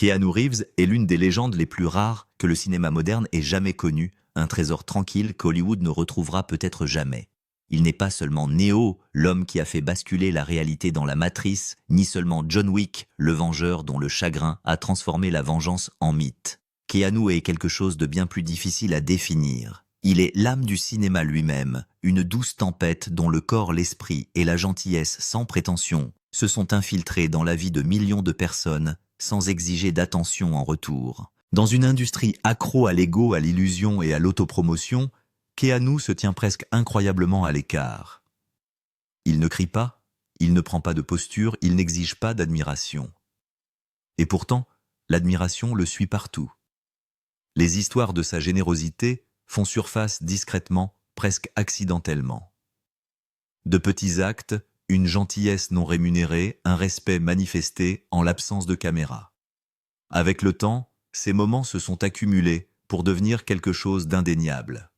Keanu Reeves est l'une des légendes les plus rares que le cinéma moderne ait jamais connues, un trésor tranquille qu'Hollywood ne retrouvera peut-être jamais. Il n'est pas seulement Neo, l'homme qui a fait basculer la réalité dans la matrice, ni seulement John Wick, le vengeur dont le chagrin a transformé la vengeance en mythe. Keanu est quelque chose de bien plus difficile à définir. Il est l'âme du cinéma lui-même, une douce tempête dont le corps, l'esprit et la gentillesse sans prétention se sont infiltrés dans la vie de millions de personnes sans exiger d'attention en retour. Dans une industrie accro à l'ego, à l'illusion et à l'autopromotion, Keanu se tient presque incroyablement à l'écart. Il ne crie pas, il ne prend pas de posture, il n'exige pas d'admiration. Et pourtant, l'admiration le suit partout. Les histoires de sa générosité font surface discrètement, presque accidentellement. De petits actes, une gentillesse non rémunérée, un respect manifesté en l'absence de caméra. Avec le temps, ces moments se sont accumulés pour devenir quelque chose d'indéniable.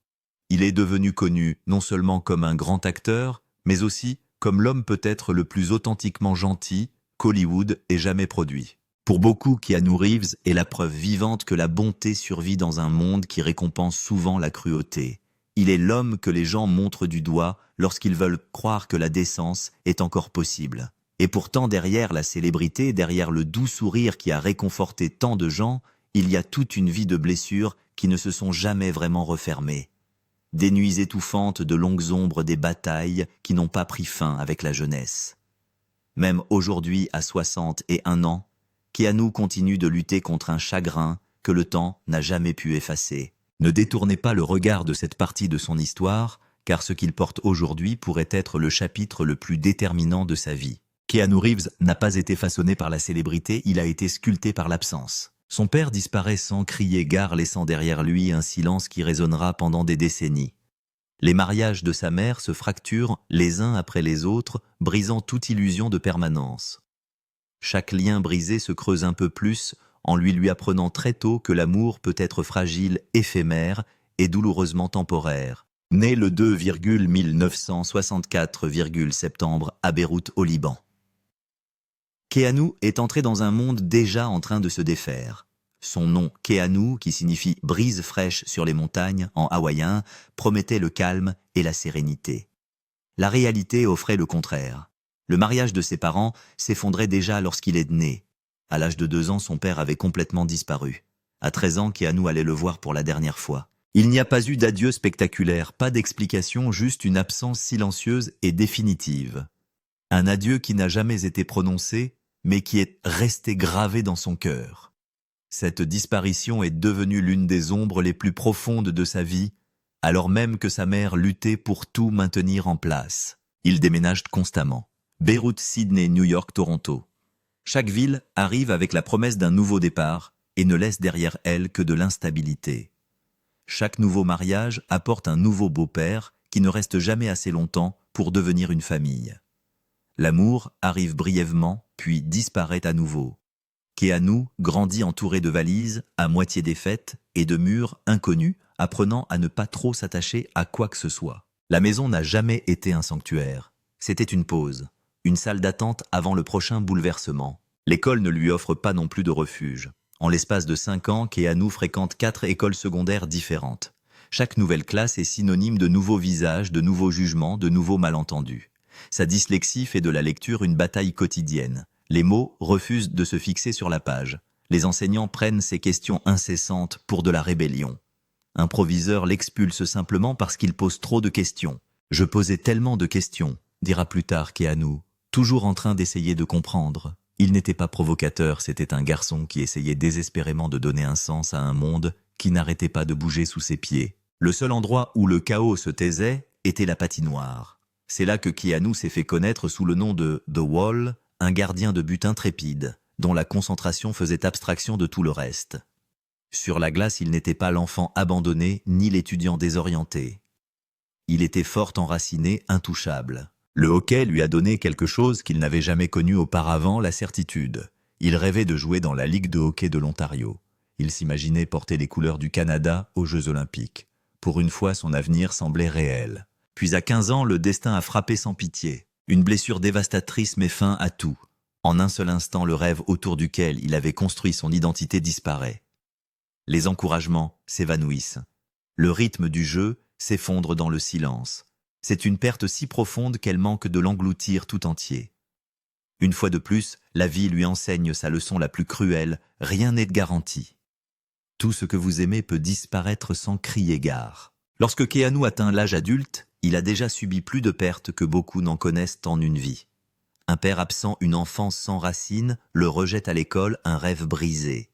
Il est devenu connu non seulement comme un grand acteur, mais aussi comme l'homme peut-être le plus authentiquement gentil qu'Hollywood ait jamais produit. Pour beaucoup, Keanu Reeves est la preuve vivante que la bonté survit dans un monde qui récompense souvent la cruauté. Il est l'homme que les gens montrent du doigt lorsqu'ils veulent croire que la décence est encore possible. Et pourtant, derrière la célébrité, derrière le doux sourire qui a réconforté tant de gens, il y a toute une vie de blessures qui ne se sont jamais vraiment refermées. Des nuits étouffantes, de longues ombres, des batailles qui n'ont pas pris fin avec la jeunesse. Même aujourd'hui, à 61 ans, Keanu continue de lutter contre un chagrin que le temps n'a jamais pu effacer. Ne détournez pas le regard de cette partie de son histoire, car ce qu'il porte aujourd'hui pourrait être le chapitre le plus déterminant de sa vie. Keanu Reeves n'a pas été façonné par la célébrité, il a été sculpté par l'absence. Son père disparaît sans crier gare, laissant derrière lui un silence qui résonnera pendant des décennies. Les mariages de sa mère se fracturent les uns après les autres, brisant toute illusion de permanence. Chaque lien brisé se creuse un peu plus en lui apprenant très tôt que l'amour peut être fragile, éphémère et douloureusement temporaire. Né le 2,1964, septembre à Beyrouth au Liban. Keanu est entré dans un monde déjà en train de se défaire. Son nom, Keanu, qui signifie « brise fraîche sur les montagnes » en hawaïen, promettait le calme et la sérénité. La réalité offrait le contraire. Le mariage de ses parents s'effondrait déjà lorsqu'il est né. À l'âge de 2 ans, son père avait complètement disparu. À 13 ans, Keanu allait le voir pour la dernière fois. Il n'y a pas eu d'adieu spectaculaire, pas d'explication, juste une absence silencieuse et définitive. Un adieu qui n'a jamais été prononcé, mais qui est resté gravé dans son cœur. Cette disparition est devenue l'une des ombres les plus profondes de sa vie, alors même que sa mère luttait pour tout maintenir en place. Il déménage constamment. Beyrouth, Sydney, New York, Toronto. Chaque ville arrive avec la promesse d'un nouveau départ et ne laisse derrière elle que de l'instabilité. Chaque nouveau mariage apporte un nouveau beau-père qui ne reste jamais assez longtemps pour devenir une famille. L'amour arrive brièvement, puis disparaît à nouveau. Keanu grandit entouré de valises, à moitié défaites, et de murs inconnus, apprenant à ne pas trop s'attacher à quoi que ce soit. La maison n'a jamais été un sanctuaire. C'était une pause, une salle d'attente avant le prochain bouleversement. L'école ne lui offre pas non plus de refuge. En l'espace de 5 ans, Keanu fréquente 4 écoles secondaires différentes. Chaque nouvelle classe est synonyme de nouveaux visages, de nouveaux jugements, de nouveaux malentendus. Sa dyslexie fait de la lecture une bataille quotidienne. Les mots refusent de se fixer sur la page. Les enseignants prennent ces questions incessantes pour de la rébellion. Un proviseur l'expulse simplement parce qu'il pose trop de questions. « Je posais tellement de questions », dira plus tard Keanu, toujours en train d'essayer de comprendre. Il n'était pas provocateur, c'était un garçon qui essayait désespérément de donner un sens à un monde qui n'arrêtait pas de bouger sous ses pieds. Le seul endroit où le chaos se taisait était la patinoire. C'est là que Keanu s'est fait connaître sous le nom de The Wall, un gardien de but intrépide, dont la concentration faisait abstraction de tout le reste. Sur la glace, il n'était pas l'enfant abandonné ni l'étudiant désorienté. Il était fort enraciné, intouchable. Le hockey lui a donné quelque chose qu'il n'avait jamais connu auparavant, la certitude. Il rêvait de jouer dans la Ligue de hockey de l'Ontario. Il s'imaginait porter les couleurs du Canada aux Jeux Olympiques. Pour une fois, son avenir semblait réel. Puis à 15 ans, le destin a frappé sans pitié. Une blessure dévastatrice met fin à tout. En un seul instant, le rêve autour duquel il avait construit son identité disparaît. Les encouragements s'évanouissent. Le rythme du jeu s'effondre dans le silence. C'est une perte si profonde qu'elle manque de l'engloutir tout entier. Une fois de plus, la vie lui enseigne sa leçon la plus cruelle, rien n'est garanti. Tout ce que vous aimez peut disparaître sans crier gare. Lorsque Keanu atteint l'âge adulte, il a déjà subi plus de pertes que beaucoup n'en connaissent en une vie. Un père absent, une enfance sans racines, le rejette à l'école, un rêve brisé.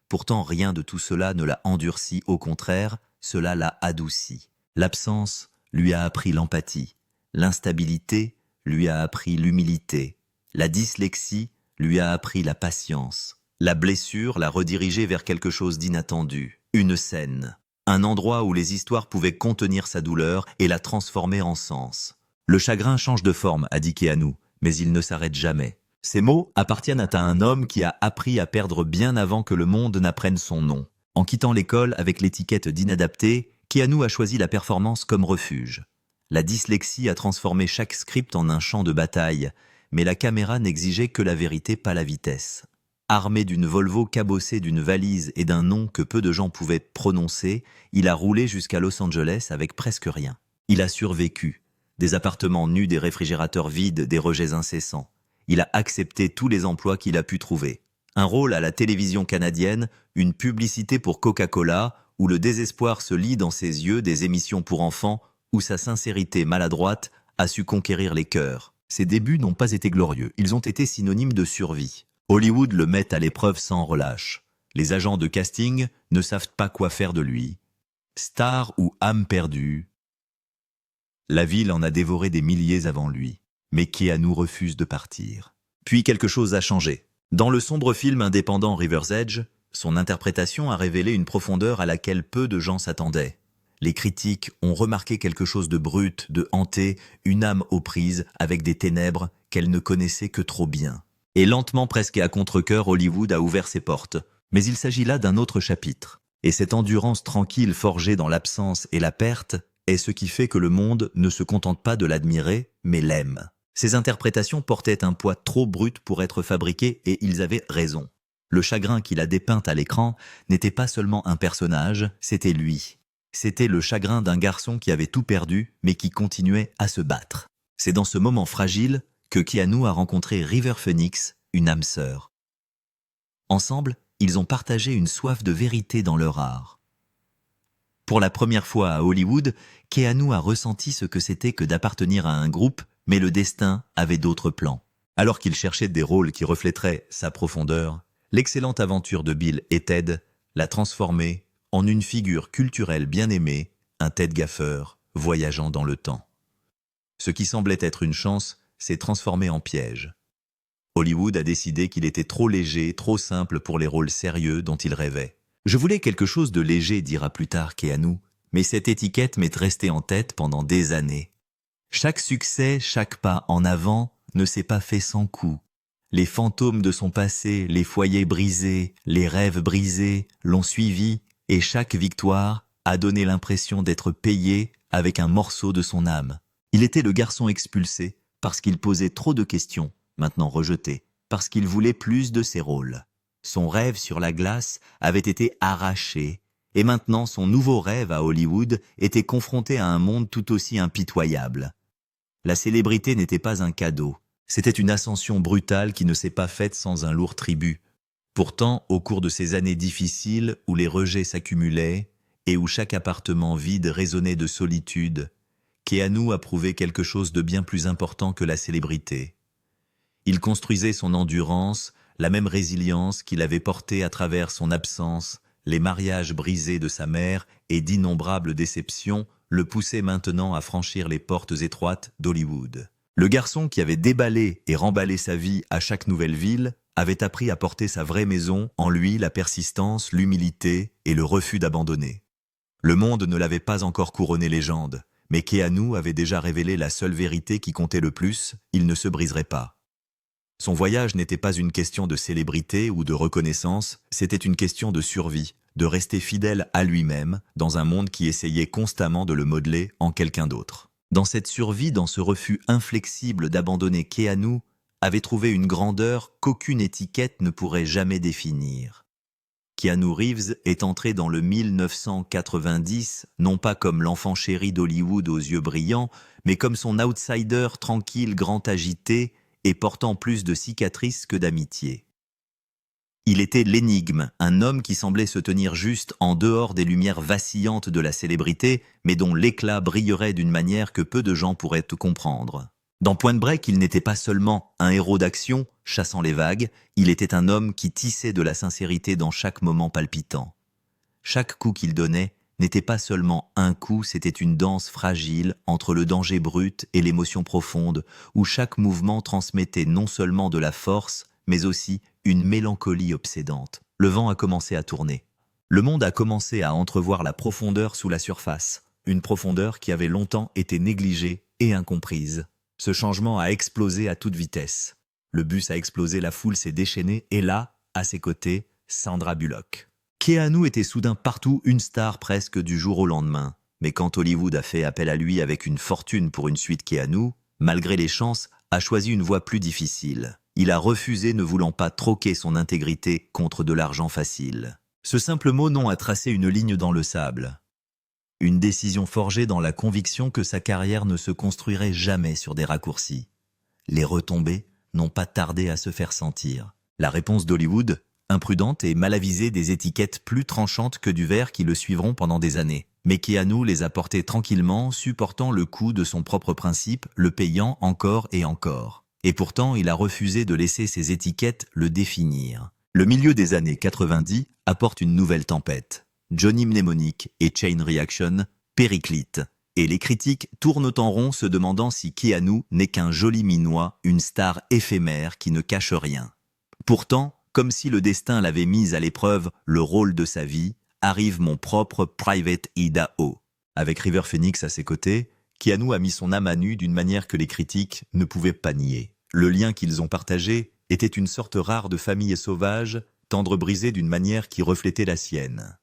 Pourtant, rien de tout cela ne l'a endurci, au contraire, cela l'a adouci. L'absence lui a appris l'empathie, l'instabilité lui a appris l'humilité, la dyslexie lui a appris la patience, la blessure l'a redirigé vers quelque chose d'inattendu, une scène, un endroit où les histoires pouvaient contenir sa douleur et la transformer en sens. Le chagrin change de forme, a dit Keanu, mais il ne s'arrête jamais. Ces mots appartiennent à un homme qui a appris à perdre bien avant que le monde n'apprenne son nom. En quittant l'école avec l'étiquette d'inadapté, Keanu a choisi la performance comme refuge. La dyslexie a transformé chaque script en un champ de bataille, mais la caméra n'exigeait que la vérité, pas la vitesse. Armé d'une Volvo cabossée d'une valise et d'un nom que peu de gens pouvaient prononcer, il a roulé jusqu'à Los Angeles avec presque rien. Il a survécu. Des appartements nus, des réfrigérateurs vides, des rejets incessants. Il a accepté tous les emplois qu'il a pu trouver. Un rôle à la télévision canadienne, une publicité pour Coca-Cola, où le désespoir se lit dans ses yeux, des émissions pour enfants, où sa sincérité maladroite a su conquérir les cœurs. Ses débuts n'ont pas été glorieux, ils ont été synonymes de survie. Hollywood le met à l'épreuve sans relâche. Les agents de casting ne savent pas quoi faire de lui. Star ou âme perdue. La ville en a dévoré des milliers avant lui, mais Keanu refuse de partir. Puis quelque chose a changé. Dans le sombre film indépendant River's Edge, son interprétation a révélé une profondeur à laquelle peu de gens s'attendaient. Les critiques ont remarqué quelque chose de brut, de hanté, une âme aux prises avec des ténèbres qu'elle ne connaissait que trop bien. Et lentement, presque à contre-cœur, Hollywood a ouvert ses portes. Mais il s'agit là d'un autre chapitre. Et cette endurance tranquille forgée dans l'absence et la perte est ce qui fait que le monde ne se contente pas de l'admirer, mais l'aime. Ces interprétations portaient un poids trop brut pour être fabriquées et ils avaient raison. Le chagrin qu'il a dépeint à l'écran n'était pas seulement un personnage, c'était lui. C'était le chagrin d'un garçon qui avait tout perdu, mais qui continuait à se battre. C'est dans ce moment fragile que Keanu a rencontré River Phoenix, une âme sœur. Ensemble, ils ont partagé une soif de vérité dans leur art. Pour la première fois à Hollywood, Keanu a ressenti ce que c'était que d'appartenir à un groupe, mais le destin avait d'autres plans. Alors qu'il cherchait des rôles qui reflèteraient sa profondeur, l'excellente aventure de Bill et Ted l'a transformé en une figure culturelle bien aimée, un Ted gaffeur voyageant dans le temps. Ce qui semblait être une chance s'est transformé en piège. Hollywood a décidé qu'il était trop léger, trop simple pour les rôles sérieux dont il rêvait. « Je voulais quelque chose de léger », dira plus tard Keanu, mais cette étiquette m'est restée en tête pendant des années. Chaque succès, chaque pas en avant ne s'est pas fait sans coup. Les fantômes de son passé, les foyers brisés, les rêves brisés l'ont suivi et chaque victoire a donné l'impression d'être payé avec un morceau de son âme. Il était le garçon expulsé parce qu'il posait trop de questions, maintenant rejeté, parce qu'il voulait plus de ses rôles. Son rêve sur la glace avait été arraché, et maintenant son nouveau rêve à Hollywood était confronté à un monde tout aussi impitoyable. La célébrité n'était pas un cadeau, c'était une ascension brutale qui ne s'est pas faite sans un lourd tribut. Pourtant, au cours de ces années difficiles où les rejets s'accumulaient et où chaque appartement vide résonnait de solitude, Keanu a prouvé quelque chose de bien plus important que la célébrité. Il construisait son endurance, la même résilience qu'il avait portée à travers son absence, les mariages brisés de sa mère et d'innombrables déceptions le poussaient maintenant à franchir les portes étroites d'Hollywood. Le garçon qui avait déballé et remballé sa vie à chaque nouvelle ville avait appris à porter sa vraie maison, en lui la persistance, l'humilité et le refus d'abandonner. Le monde ne l'avait pas encore couronné légende, mais Keanu avait déjà révélé la seule vérité qui comptait le plus, il ne se briserait pas. Son voyage n'était pas une question de célébrité ou de reconnaissance, c'était une question de survie, de rester fidèle à lui-même dans un monde qui essayait constamment de le modeler en quelqu'un d'autre. Dans cette survie, dans ce refus inflexible d'abandonner Keanu, avait trouvé une grandeur qu'aucune étiquette ne pourrait jamais définir. Keanu Reeves est entré dans le 1990, non pas comme l'enfant chéri d'Hollywood aux yeux brillants, mais comme son outsider tranquille, grand agité et portant plus de cicatrices que d'amitié. Il était l'énigme, un homme qui semblait se tenir juste en dehors des lumières vacillantes de la célébrité, mais dont l'éclat brillerait d'une manière que peu de gens pourraient comprendre. Dans Point Break, il n'était pas seulement un héros d'action, chassant les vagues, il était un homme qui tissait de la sincérité dans chaque moment palpitant. Chaque coup qu'il donnait n'était pas seulement un coup, c'était une danse fragile entre le danger brut et l'émotion profonde, où chaque mouvement transmettait non seulement de la force, mais aussi une mélancolie obsédante. Le vent a commencé à tourner. Le monde a commencé à entrevoir la profondeur sous la surface, une profondeur qui avait longtemps été négligée et incomprise. Ce changement a explosé à toute vitesse. Le bus a explosé, la foule s'est déchaînée et là, à ses côtés, Sandra Bullock. Keanu était soudain partout, une star presque du jour au lendemain. Mais quand Hollywood a fait appel à lui avec une fortune pour une suite, Keanu, malgré les chances, a choisi une voie plus difficile. Il a refusé, ne voulant pas troquer son intégrité contre de l'argent facile. Ce simple mot non a tracé une ligne dans le sable. Une décision forgée dans la conviction que sa carrière ne se construirait jamais sur des raccourcis. Les retombées n'ont pas tardé à se faire sentir. La réponse d'Hollywood, imprudente et mal avisée, des étiquettes plus tranchantes que du verre qui le suivront pendant des années. Mais Keanu les a portées tranquillement, supportant le coup de son propre principe, le payant encore et encore. Et pourtant, il a refusé de laisser ces étiquettes le définir. Le milieu des années 90 apporte une nouvelle tempête. Johnny Mnemonic et Chain Reaction périclitent. Et les critiques tournent en rond se demandant si Keanu n'est qu'un joli minois, une star éphémère qui ne cache rien. Pourtant, comme si le destin l'avait mis à l'épreuve, le rôle de sa vie, arrive mon propre Private Idaho. Avec River Phoenix à ses côtés, Keanu a mis son âme à nu d'une manière que les critiques ne pouvaient pas nier. Le lien qu'ils ont partagé était une sorte rare de famille sauvage, tendre brisée d'une manière qui reflétait la sienne.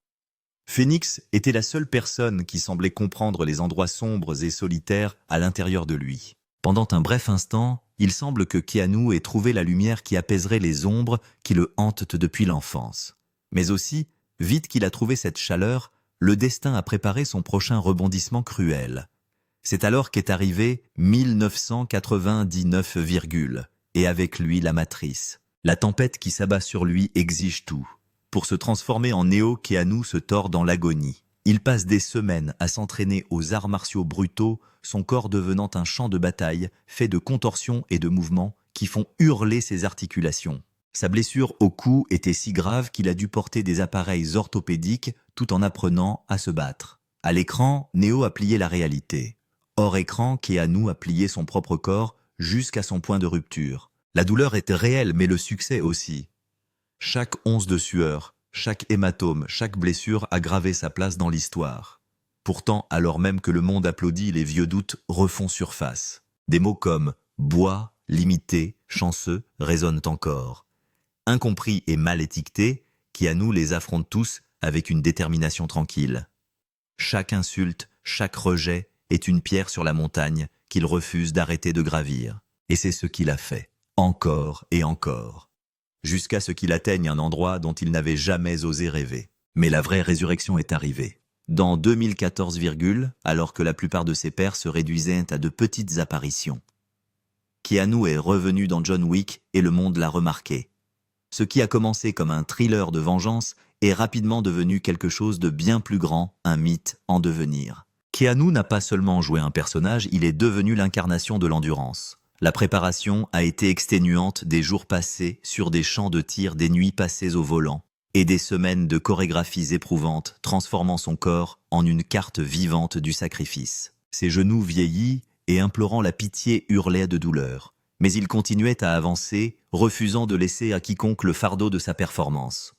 Phoenix était la seule personne qui semblait comprendre les endroits sombres et solitaires à l'intérieur de lui. Pendant un bref instant, il semble que Keanu ait trouvé la lumière qui apaiserait les ombres qui le hantent depuis l'enfance. Mais aussi, vite qu'il a trouvé cette chaleur, le destin a préparé son prochain rebondissement cruel. C'est alors qu'est arrivé 1999, et avec lui la matrice. La tempête qui s'abat sur lui exige tout. Pour se transformer en Neo, Keanu se tord dans l'agonie. Il passe des semaines à s'entraîner aux arts martiaux brutaux, son corps devenant un champ de bataille fait de contorsions et de mouvements qui font hurler ses articulations. Sa blessure au cou était si grave qu'il a dû porter des appareils orthopédiques tout en apprenant à se battre. À l'écran, Neo a plié la réalité. Hors écran, Keanu a plié son propre corps jusqu'à son point de rupture. La douleur était réelle, mais le succès aussi. Chaque once de sueur, chaque hématome, chaque blessure a gravé sa place dans l'histoire. Pourtant, alors même que le monde applaudit, les vieux doutes refont surface. Des mots comme « bois »,« limité »,« chanceux » résonnent encore. Incompris et mal étiquetés, Keanu les affronte tous avec une détermination tranquille. Chaque insulte, chaque rejet est une pierre sur la montagne qu'il refuse d'arrêter de gravir. Et c'est ce qu'il a fait, encore et encore. Jusqu'à ce qu'il atteigne un endroit dont il n'avait jamais osé rêver. Mais la vraie résurrection est arrivée. Dans 2014, alors que la plupart de ses pairs se réduisaient à de petites apparitions. Keanu est revenu dans John Wick et le monde l'a remarqué. Ce qui a commencé comme un thriller de vengeance est rapidement devenu quelque chose de bien plus grand, un mythe en devenir. Keanu n'a pas seulement joué un personnage, il est devenu l'incarnation de l'endurance. La préparation a été exténuante, des jours passés sur des champs de tir, des nuits passées au volant, et des semaines de chorégraphies éprouvantes, transformant son corps en une carte vivante du sacrifice. Ses genoux vieillis et implorant la pitié hurlaient de douleur. Mais il continuait à avancer, refusant de laisser à quiconque le fardeau de sa performance.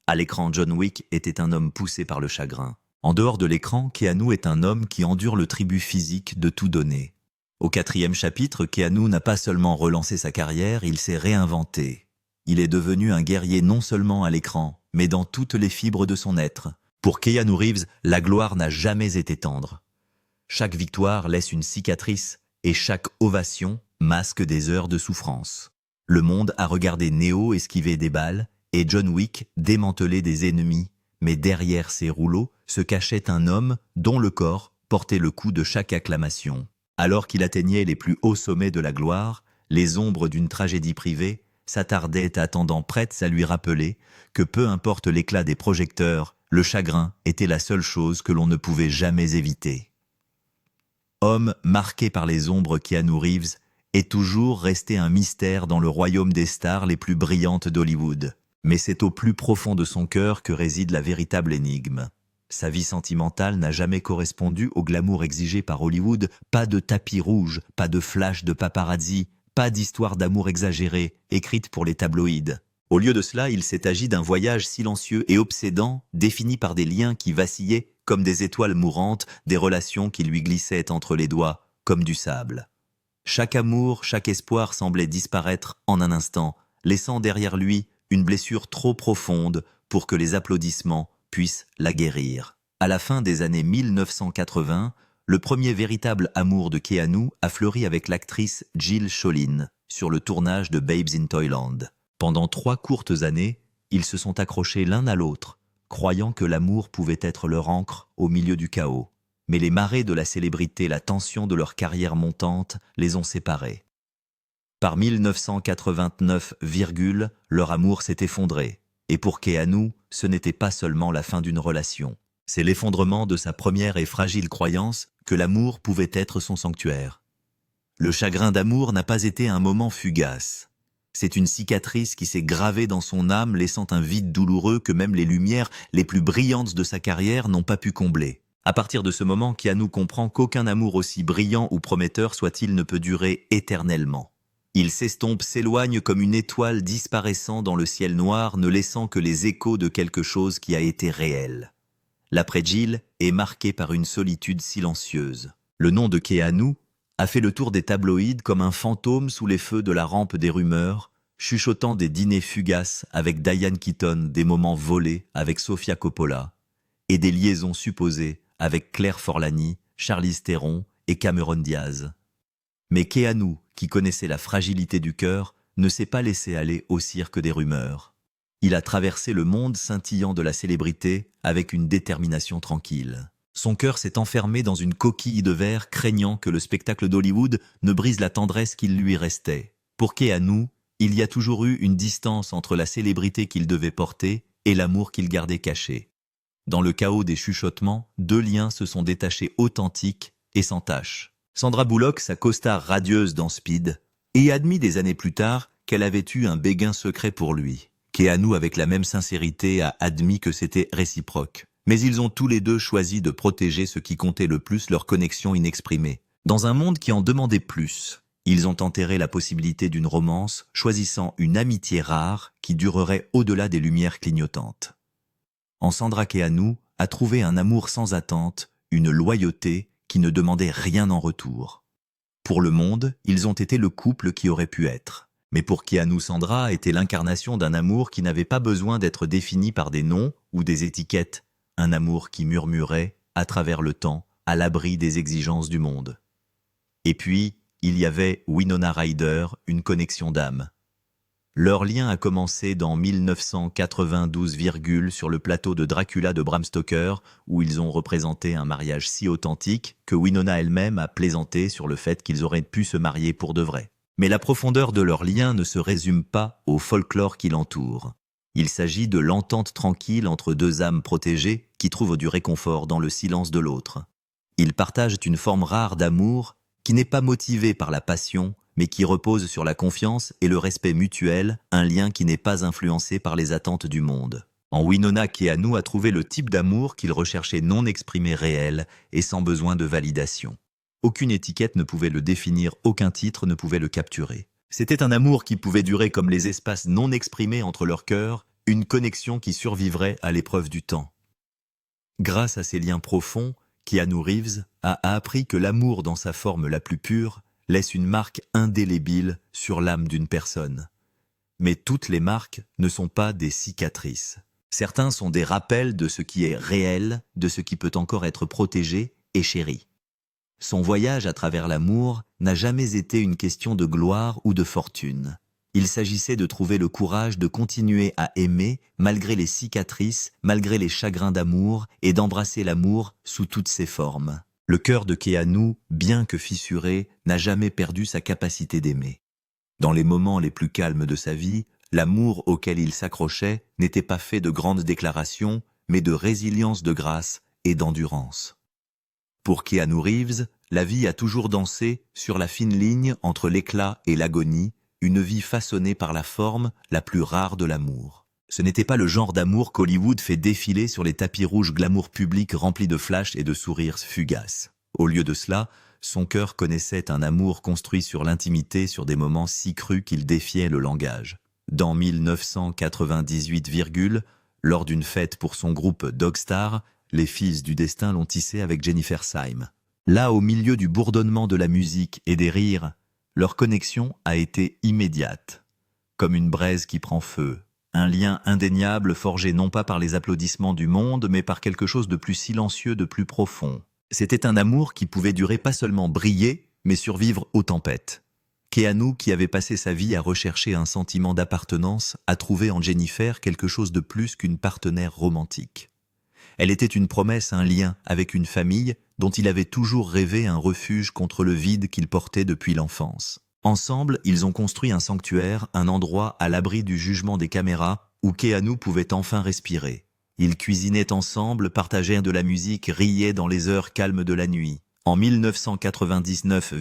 À l'écran, John Wick était un homme poussé par le chagrin. En dehors de l'écran, Keanu est un homme qui endure le tribut physique de tout donner. Au 4e chapitre, Keanu n'a pas seulement relancé sa carrière, il s'est réinventé. Il est devenu un guerrier non seulement à l'écran, mais dans toutes les fibres de son être. Pour Keanu Reeves, la gloire n'a jamais été tendre. Chaque victoire laisse une cicatrice et chaque ovation masque des heures de souffrance. Le monde a regardé Neo esquiver des balles et John Wick démanteler des ennemis, mais derrière ces rouleaux se cachait un homme dont le corps portait le coup de chaque acclamation. Alors qu'il atteignait les plus hauts sommets de la gloire, les ombres d'une tragédie privée s'attardaient attendant prêtes à lui rappeler que peu importe l'éclat des projecteurs, le chagrin était la seule chose que l'on ne pouvait jamais éviter. Homme marqué par les ombres, Keanu Reeves est toujours resté un mystère dans le royaume des stars les plus brillantes d'Hollywood. Mais c'est au plus profond de son cœur que réside la véritable énigme. Sa vie sentimentale n'a jamais correspondu au glamour exigé par Hollywood, pas de tapis rouge, pas de flash de paparazzi, pas d'histoire d'amour exagérée, écrite pour les tabloïds. Au lieu de cela, il s'est agi d'un voyage silencieux et obsédant, défini par des liens qui vacillaient comme des étoiles mourantes, des relations qui lui glissaient entre les doigts comme du sable. Chaque amour, chaque espoir semblait disparaître en un instant, laissant derrière lui une blessure trop profonde pour que les applaudissements puissent la guérir. À la fin des années 1980, le premier véritable amour de Keanu a fleuri avec l'actrice Jill Schollin sur le tournage de Babes in Toyland. Pendant 3 courtes années, ils se sont accrochés l'un à l'autre, croyant que l'amour pouvait être leur ancre au milieu du chaos. Mais les marées de la célébrité, la tension de leur carrière montante les ont séparés. Par 1989, leur amour s'est effondré. Et pour Keanu, ce n'était pas seulement la fin d'une relation. C'est l'effondrement de sa première et fragile croyance que l'amour pouvait être son sanctuaire. Le chagrin d'amour n'a pas été un moment fugace. C'est une cicatrice qui s'est gravée dans son âme, laissant un vide douloureux que même les lumières les plus brillantes de sa carrière n'ont pas pu combler. À partir de ce moment, Keanu comprend qu'aucun amour aussi brillant ou prometteur soit-il ne peut durer éternellement. Il s'estompe, s'éloigne comme une étoile disparaissant dans le ciel noir, ne laissant que les échos de quelque chose qui a été réel. L'après-Jill est marqué par une solitude silencieuse. Le nom de Keanu a fait le tour des tabloïds comme un fantôme sous les feux de la rampe des rumeurs, chuchotant des dîners fugaces avec Diane Keaton, des moments volés avec Sofia Coppola, et des liaisons supposées avec Claire Forlani, Charlize Theron et Cameron Diaz. Mais Keanu, qui connaissait la fragilité du cœur, ne s'est pas laissé aller au cirque des rumeurs. Il a traversé le monde scintillant de la célébrité avec une détermination tranquille. Son cœur s'est enfermé dans une coquille de verre, craignant que le spectacle d'Hollywood ne brise la tendresse qu'il lui restait. Pour Keanu, il y a toujours eu une distance entre la célébrité qu'il devait porter et l'amour qu'il gardait caché. Dans le chaos des chuchotements, 2 liens se sont détachés authentiques et sans tache. Sandra Bullock, sa costard radieuse dans Speed, et admis des années plus tard qu'elle avait eu un béguin secret pour lui. Keanu, avec la même sincérité, a admis que c'était réciproque. Mais ils ont tous les deux choisi de protéger ce qui comptait le plus, leur connexion inexprimée. Dans un monde qui en demandait plus, ils ont enterré la possibilité d'une romance, choisissant une amitié rare qui durerait au-delà des lumières clignotantes. En Sandra, Keanu a trouvé un amour sans attente, une loyauté qui ne demandait rien en retour. Pour le monde, ils ont été le couple qui aurait pu être. Mais pour Keanu, Sandra était l'incarnation d'un amour qui n'avait pas besoin d'être défini par des noms ou des étiquettes. Un amour qui murmurait, à travers le temps, à l'abri des exigences du monde. Et puis, il y avait Winona Ryder, une connexion d'âme. Leur lien a commencé dans 1992, sur le plateau de Dracula de Bram Stoker, où ils ont représenté un mariage si authentique que Winona elle-même a plaisanté sur le fait qu'ils auraient pu se marier pour de vrai. Mais la profondeur de leur lien ne se résume pas au folklore qui l'entoure. Il s'agit de l'entente tranquille entre 2 âmes protégées qui trouvent du réconfort dans le silence de l'autre. Ils partagent une forme rare d'amour qui n'est pas motivée par la passion, mais qui repose sur la confiance et le respect mutuel, un lien qui n'est pas influencé par les attentes du monde. En Winona, Keanu a trouvé le type d'amour qu'il recherchait, non exprimé, réel et sans besoin de validation. Aucune étiquette ne pouvait le définir, aucun titre ne pouvait le capturer. C'était un amour qui pouvait durer comme les espaces non exprimés entre leurs cœurs, une connexion qui survivrait à l'épreuve du temps. Grâce à ces liens profonds, Keanu Reeves a appris que l'amour dans sa forme la plus pure laisse une marque indélébile sur l'âme d'une personne. Mais toutes les marques ne sont pas des cicatrices. Certains sont des rappels de ce qui est réel, de ce qui peut encore être protégé et chéri. Son voyage à travers l'amour n'a jamais été une question de gloire ou de fortune. Il s'agissait de trouver le courage de continuer à aimer malgré les cicatrices, malgré les chagrins d'amour et d'embrasser l'amour sous toutes ses formes. Le cœur de Keanu, bien que fissuré, n'a jamais perdu sa capacité d'aimer. Dans les moments les plus calmes de sa vie, l'amour auquel il s'accrochait n'était pas fait de grandes déclarations, mais de résilience de grâce et d'endurance. Pour Keanu Reeves, la vie a toujours dansé sur la fine ligne entre l'éclat et l'agonie, une vie façonnée par la forme la plus rare de l'amour. Ce n'était pas le genre d'amour qu'Hollywood fait défiler sur les tapis rouges glamour public remplis de flashs et de sourires fugaces. Au lieu de cela, son cœur connaissait un amour construit sur l'intimité, sur des moments si crus qu'il défiait le langage. Dans 1998, lors d'une fête pour son groupe Dogstar, les Fils du Destin l'ont tissé avec Jennifer Syme. Là, au milieu du bourdonnement de la musique et des rires, leur connexion a été immédiate, comme une braise qui prend feu. Un lien indéniable forgé non pas par les applaudissements du monde, mais par quelque chose de plus silencieux, de plus profond. C'était un amour qui pouvait durer pas seulement briller, mais survivre aux tempêtes. Keanu, qui avait passé sa vie à rechercher un sentiment d'appartenance, a trouvé en Jennifer quelque chose de plus qu'une partenaire romantique. Elle était une promesse, un lien avec une famille dont il avait toujours rêvé, un refuge contre le vide qu'il portait depuis l'enfance. Ensemble, ils ont construit un sanctuaire, un endroit à l'abri du jugement des caméras où Keanu pouvait enfin respirer. Ils cuisinaient ensemble, partageaient de la musique, riaient dans les heures calmes de la nuit. En 1999,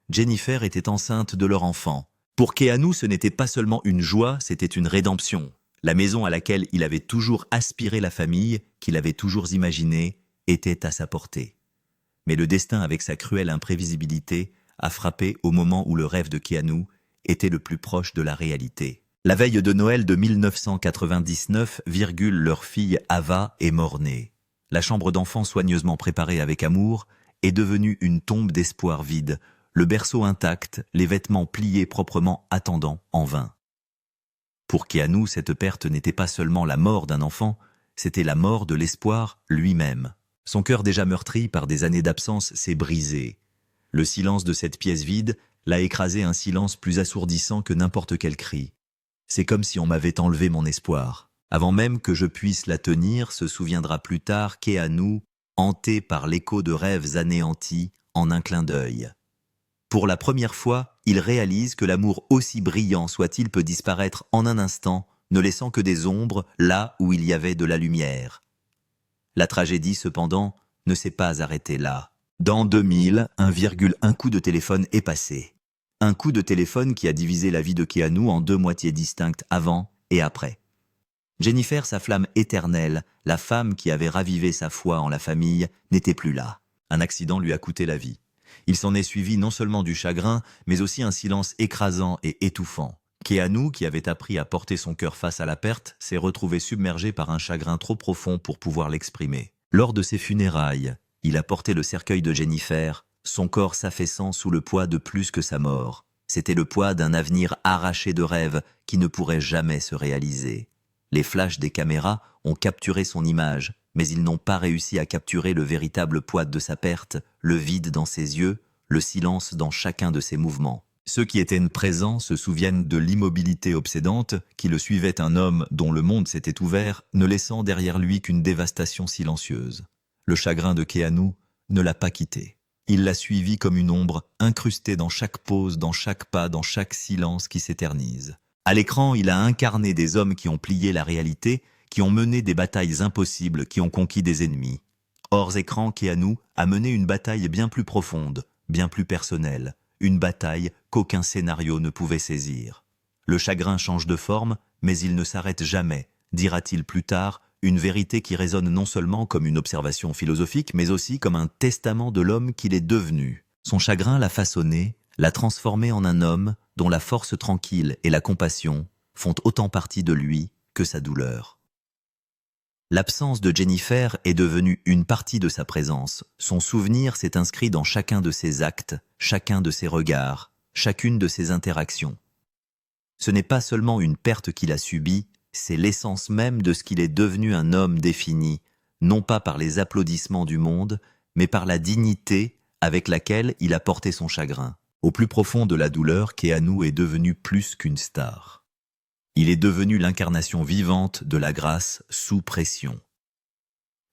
Jennifer était enceinte de leur enfant. Pour Keanu, ce n'était pas seulement une joie, c'était une rédemption. La maison à laquelle il avait toujours aspiré, la famille qu'il avait toujours imaginée, était à sa portée. Mais le destin, avec sa cruelle imprévisibilité, a frappé au moment où le rêve de Keanu était le plus proche de la réalité. La veille de Noël de 1999, leur fille Ava est mort-née. La chambre d'enfant soigneusement préparée avec amour est devenue une tombe d'espoir vide, le berceau intact, les vêtements pliés proprement attendant en vain. Pour Keanu, cette perte n'était pas seulement la mort d'un enfant, c'était la mort de l'espoir lui-même. Son cœur déjà meurtri par des années d'absence s'est brisé. Le silence de cette pièce vide l'a écrasé, un silence plus assourdissant que n'importe quel cri. C'est comme si on m'avait enlevé mon espoir. Avant même que je puisse la tenir, se souviendra plus tard Keanu, hanté par l'écho de rêves anéantis en un clin d'œil. Pour la première fois, il réalise que l'amour, aussi brillant soit-il, peut disparaître en un instant, ne laissant que des ombres là où il y avait de la lumière. La tragédie, cependant, ne s'est pas arrêtée là. Dans 2000, un coup de téléphone est passé. Un coup de téléphone qui a divisé la vie de Keanu en deux moitiés distinctes, avant et après. Jennifer, sa flamme éternelle, la femme qui avait ravivé sa foi en la famille, n'était plus là. Un accident lui a coûté la vie. Il s'en est suivi non seulement du chagrin, mais aussi un silence écrasant et étouffant. Keanu, qui avait appris à porter son cœur face à la perte, s'est retrouvé submergé par un chagrin trop profond pour pouvoir l'exprimer. Lors de ses funérailles, il a porté le cercueil de Jennifer, son corps s'affaissant sous le poids de plus que sa mort. C'était le poids d'un avenir arraché de rêves qui ne pourrait jamais se réaliser. Les flashs des caméras ont capturé son image, mais ils n'ont pas réussi à capturer le véritable poids de sa perte, le vide dans ses yeux, le silence dans chacun de ses mouvements. Ceux qui étaient présents se souviennent de l'immobilité obsédante qui le suivait, un homme dont le monde s'était ouvert, ne laissant derrière lui qu'une dévastation silencieuse. Le chagrin de Keanu ne l'a pas quitté. Il l'a suivi comme une ombre, incrustée dans chaque pose, dans chaque pas, dans chaque silence qui s'éternise. À l'écran, il a incarné des hommes qui ont plié la réalité, qui ont mené des batailles impossibles, qui ont conquis des ennemis. Hors écran, Keanu a mené une bataille bien plus profonde, bien plus personnelle, une bataille qu'aucun scénario ne pouvait saisir. Le chagrin change de forme, mais il ne s'arrête jamais, dira-t-il plus tard, une vérité qui résonne non seulement comme une observation philosophique, mais aussi comme un testament de l'homme qu'il est devenu. Son chagrin l'a façonné, l'a transformé en un homme dont la force tranquille et la compassion font autant partie de lui que sa douleur. L'absence de Jennifer est devenue une partie de sa présence. Son souvenir s'est inscrit dans chacun de ses actes, chacun de ses regards, chacune de ses interactions. Ce n'est pas seulement une perte qu'il a subie, c'est l'essence même de ce qu'il est devenu, un homme défini, non pas par les applaudissements du monde, mais par la dignité avec laquelle il a porté son chagrin. Au plus profond de la douleur, Keanu est devenu plus qu'une star. Il est devenu l'incarnation vivante de la grâce sous pression.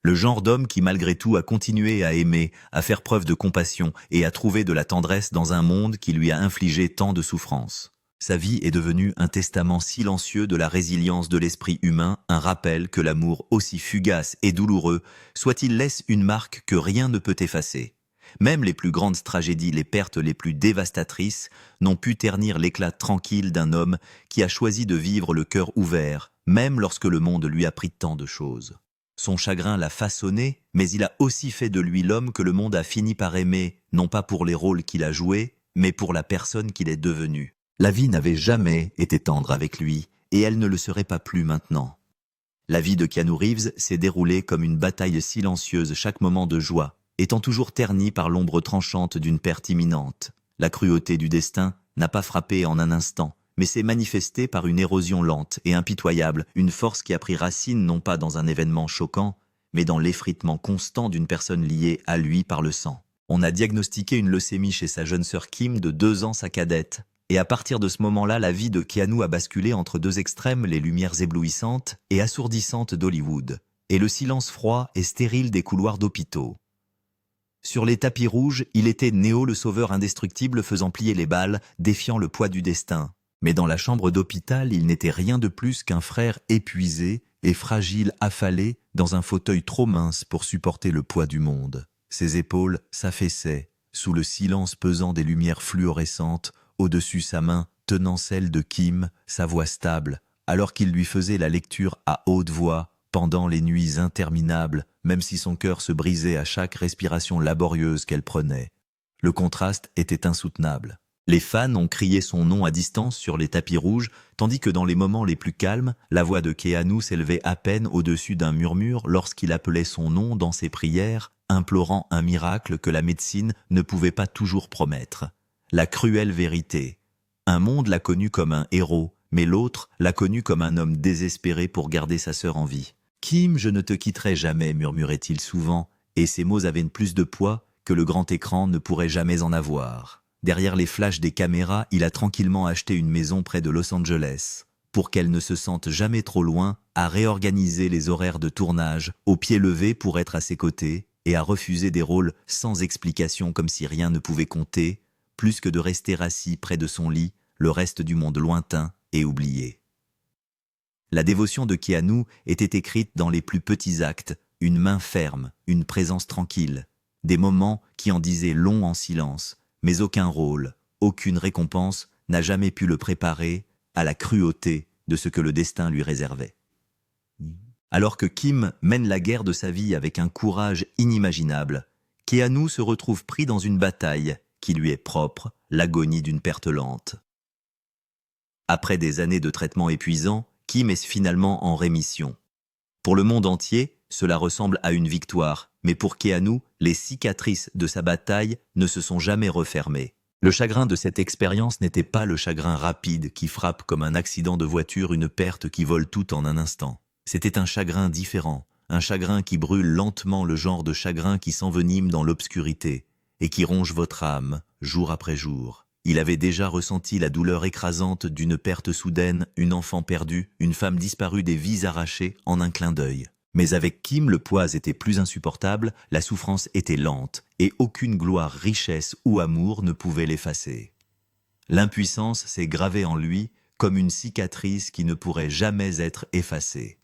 Le genre d'homme qui malgré tout a continué à aimer, à faire preuve de compassion et à trouver de la tendresse dans un monde qui lui a infligé tant de souffrances. Sa vie est devenue un testament silencieux de la résilience de l'esprit humain, un rappel que l'amour aussi fugace et douloureux soit-il laisse une marque que rien ne peut effacer. Même les plus grandes tragédies, les pertes les plus dévastatrices, n'ont pu ternir l'éclat tranquille d'un homme qui a choisi de vivre le cœur ouvert, même lorsque le monde lui a pris tant de choses. Son chagrin l'a façonné, mais il a aussi fait de lui l'homme que le monde a fini par aimer, non pas pour les rôles qu'il a joués, mais pour la personne qu'il est devenu. La vie n'avait jamais été tendre avec lui, et elle ne le serait pas plus maintenant. La vie de Keanu Reeves s'est déroulée comme une bataille silencieuse, chaque moment de joie, étant toujours ternie par l'ombre tranchante d'une perte imminente. La cruauté du destin n'a pas frappé en un instant, mais s'est manifestée par une érosion lente et impitoyable, une force qui a pris racine non pas dans un événement choquant, mais dans l'effritement constant d'une personne liée à lui par le sang. On a diagnostiqué une leucémie chez sa jeune sœur Kim de 2 ans, sa cadette, et à partir de ce moment-là, la vie de Keanu a basculé entre deux extrêmes, les lumières éblouissantes et assourdissantes d'Hollywood, et le silence froid et stérile des couloirs d'hôpitaux. Sur les tapis rouges, il était Néo, le sauveur indestructible faisant plier les balles, défiant le poids du destin. Mais dans la chambre d'hôpital, il n'était rien de plus qu'un frère épuisé et fragile, affalé dans un fauteuil trop mince pour supporter le poids du monde. Ses épaules s'affaissaient, sous le silence pesant des lumières fluorescentes, au-dessus sa main tenant celle de Kim, sa voix stable, alors qu'il lui faisait la lecture à haute voix, pendant les nuits interminables, même si son cœur se brisait à chaque respiration laborieuse qu'elle prenait. Le contraste était insoutenable. Les fans ont crié son nom à distance sur les tapis rouges, tandis que dans les moments les plus calmes, la voix de Keanu s'élevait à peine au-dessus d'un murmure lorsqu'il appelait son nom dans ses prières, implorant un miracle que la médecine ne pouvait pas toujours promettre. La cruelle vérité. Un monde l'a connu comme un héros, mais l'autre l'a connu comme un homme désespéré pour garder sa sœur en vie. « Kim, je ne te quitterai jamais », murmurait-il souvent, et ces mots avaient plus de poids que le grand écran ne pourrait jamais en avoir. Derrière les flashs des caméras, il a tranquillement acheté une maison près de Los Angeles. Pour qu'elle ne se sente jamais trop loin, a réorganisé les horaires de tournage, au pied levé pour être à ses côtés, et a refusé des rôles sans explication comme si rien ne pouvait compter, plus que de rester assis près de son lit, le reste du monde lointain et oublié. La dévotion de Keanu était écrite dans les plus petits actes, une main ferme, une présence tranquille, des moments qui en disaient long en silence, mais aucun rôle, aucune récompense n'a jamais pu le préparer à la cruauté de ce que le destin lui réservait. Alors que Kim mène la guerre de sa vie avec un courage inimaginable, Keanu se retrouve pris dans une bataille qui lui est propre, l'agonie d'une perte lente. Après des années de traitement épuisant, Kim est finalement en rémission. Pour le monde entier, cela ressemble à une victoire, mais pour Keanu, les cicatrices de sa bataille ne se sont jamais refermées. Le chagrin de cette expérience n'était pas le chagrin rapide qui frappe comme un accident de voiture une perte qui vole tout en un instant. C'était un chagrin différent, un chagrin qui brûle lentement, le genre de chagrin qui s'envenime dans l'obscurité et qui ronge votre âme, jour après jour. Il avait déjà ressenti la douleur écrasante d'une perte soudaine, une enfant perdue, une femme disparue, des vies arrachées en un clin d'œil. Mais avec Kim, le poids était plus insupportable, la souffrance était lente, et aucune gloire, richesse ou amour ne pouvait l'effacer. L'impuissance s'est gravée en lui comme une cicatrice qui ne pourrait jamais être effacée.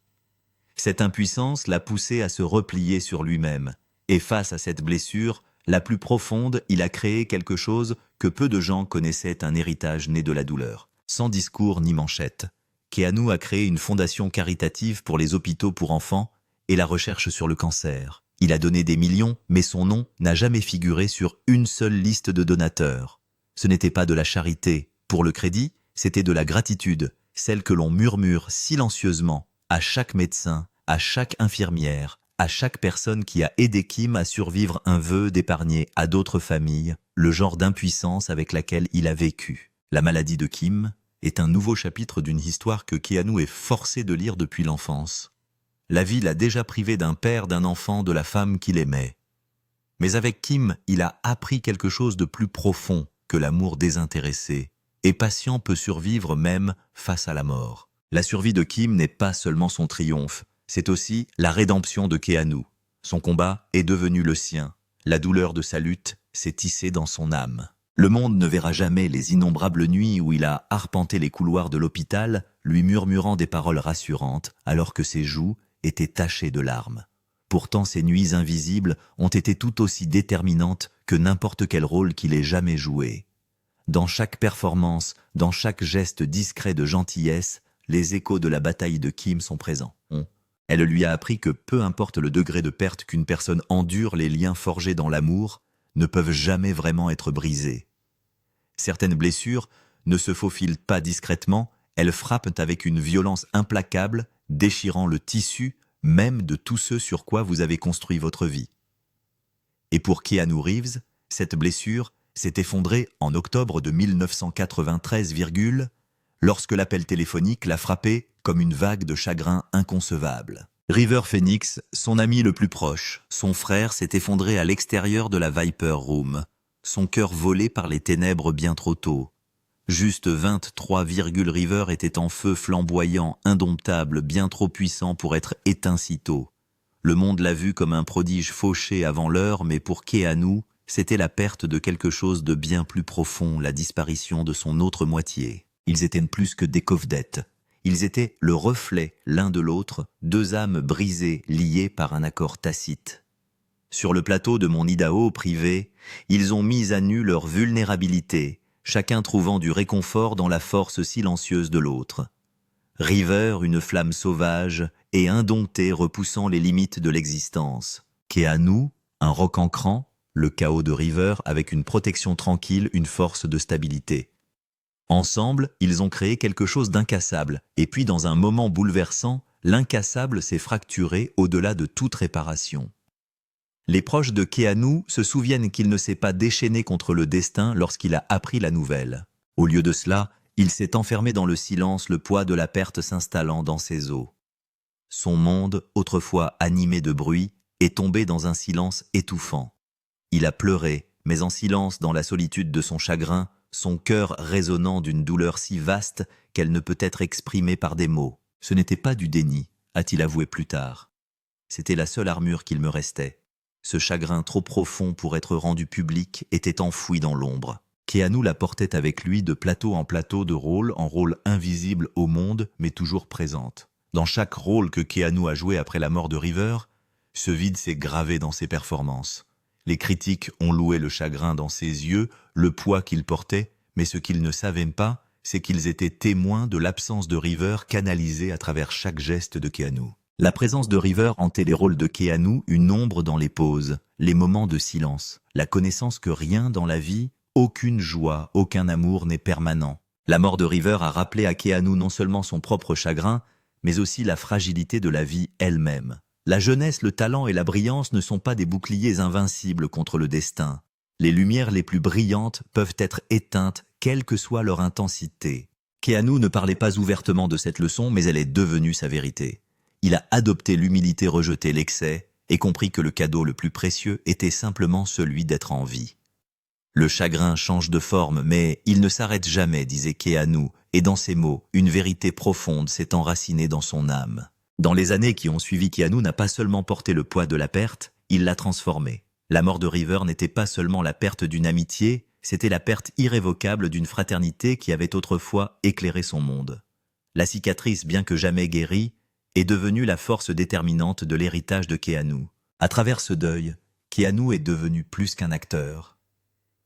Cette impuissance l'a poussé à se replier sur lui-même, et face à cette blessure, la plus profonde, il a créé quelque chose que peu de gens connaissaient, un héritage né de la douleur. Sans discours ni manchette, Keanu a créé une fondation caritative pour les hôpitaux pour enfants et la recherche sur le cancer. Il a donné des millions, mais son nom n'a jamais figuré sur une seule liste de donateurs. Ce n'était pas de la charité. Pour le crédit, c'était de la gratitude, celle que l'on murmure silencieusement à chaque médecin, à chaque infirmière, à chaque personne qui a aidé Kim à survivre un vœu d'épargner à d'autres familles le genre d'impuissance avec laquelle il a vécu. La maladie de Kim est un nouveau chapitre d'une histoire que Keanu est forcé de lire depuis l'enfance. La vie l'a déjà privé d'un père, d'un enfant, de la femme qu'il aimait. Mais avec Kim, il a appris quelque chose de plus profond que l'amour désintéressé, et patient peut survivre même face à la mort. La survie de Kim n'est pas seulement son triomphe, c'est aussi la rédemption de Keanu. Son combat est devenu le sien. La douleur de sa lutte s'est tissée dans son âme. Le monde ne verra jamais les innombrables nuits où il a arpenté les couloirs de l'hôpital, lui murmurant des paroles rassurantes, alors que ses joues étaient tachées de larmes. Pourtant, ces nuits invisibles ont été tout aussi déterminantes que n'importe quel rôle qu'il ait jamais joué. Dans chaque performance, dans chaque geste discret de gentillesse, les échos de la bataille de Kim sont présents. Elle lui a appris que peu importe le degré de perte qu'une personne endure, les liens forgés dans l'amour ne peuvent jamais vraiment être brisés. Certaines blessures ne se faufilent pas discrètement, elles frappent avec une violence implacable, déchirant le tissu même de tous ceux sur quoi vous avez construit votre vie. Et pour Keanu Reeves, cette blessure s'est effondrée en octobre de 1993, lorsque l'appel téléphonique l'a frappé comme une vague de chagrin inconcevable. River Phoenix, son ami le plus proche, son frère, s'est effondré à l'extérieur de la Viper Room, son cœur volé par les ténèbres bien trop tôt. Juste 23, River était en feu flamboyant, indomptable, bien trop puissant pour être éteint si tôt. Le monde l'a vu comme un prodige fauché avant l'heure, mais pour Keanu, c'était la perte de quelque chose de bien plus profond, la disparition de son autre moitié. Ils étaient plus que des covedettes. Ils étaient le reflet l'un de l'autre, deux âmes brisées, liées par un accord tacite. Sur le plateau de mon Idaho privé, ils ont mis à nu leur vulnérabilité, chacun trouvant du réconfort dans la force silencieuse de l'autre. River, une flamme sauvage et indomptée repoussant les limites de l'existence. Keanu, un roc en cran, le chaos de River avec une protection tranquille, une force de stabilité. Ensemble, ils ont créé quelque chose d'incassable, et puis dans un moment bouleversant, l'incassable s'est fracturé au-delà de toute réparation. Les proches de Keanu se souviennent qu'il ne s'est pas déchaîné contre le destin lorsqu'il a appris la nouvelle. Au lieu de cela, il s'est enfermé dans le silence, le poids de la perte s'installant dans ses os. Son monde, autrefois animé de bruit, est tombé dans un silence étouffant. Il a pleuré, mais en silence dans la solitude de son chagrin, son cœur résonnant d'une douleur si vaste qu'elle ne peut être exprimée par des mots. Ce n'était pas du déni, a-t-il avoué plus tard. C'était la seule armure qu'il me restait. Ce chagrin trop profond pour être rendu public était enfoui dans l'ombre. Keanu la portait avec lui de plateau en plateau, de rôle en rôle invisible au monde, mais toujours présente. Dans chaque rôle que Keanu a joué après la mort de River, ce vide s'est gravé dans ses performances. Les critiques ont loué le chagrin dans ses yeux, le poids qu'il portait, mais ce qu'ils ne savaient pas, c'est qu'ils étaient témoins de l'absence de River canalisée à travers chaque geste de Keanu. La présence de River hantait les rôles de Keanu, une ombre dans les pauses, les moments de silence, la connaissance que rien dans la vie, aucune joie, aucun amour n'est permanent. La mort de River a rappelé à Keanu non seulement son propre chagrin, mais aussi la fragilité de la vie elle-même. La jeunesse, le talent et la brillance ne sont pas des boucliers invincibles contre le destin. Les lumières les plus brillantes peuvent être éteintes, quelle que soit leur intensité. Keanu ne parlait pas ouvertement de cette leçon, mais elle est devenue sa vérité. Il a adopté l'humilité, rejeté l'excès, et compris que le cadeau le plus précieux était simplement celui d'être en vie. Le chagrin change de forme, mais il ne s'arrête jamais, disait Keanu, et dans ses mots, une vérité profonde s'est enracinée dans son âme. Dans les années qui ont suivi, Keanu n'a pas seulement porté le poids de la perte, il l'a transformée. La mort de River n'était pas seulement la perte d'une amitié, c'était la perte irrévocable d'une fraternité qui avait autrefois éclairé son monde. La cicatrice, bien que jamais guérie, est devenue la force déterminante de l'héritage de Keanu. À travers ce deuil, Keanu est devenu plus qu'un acteur.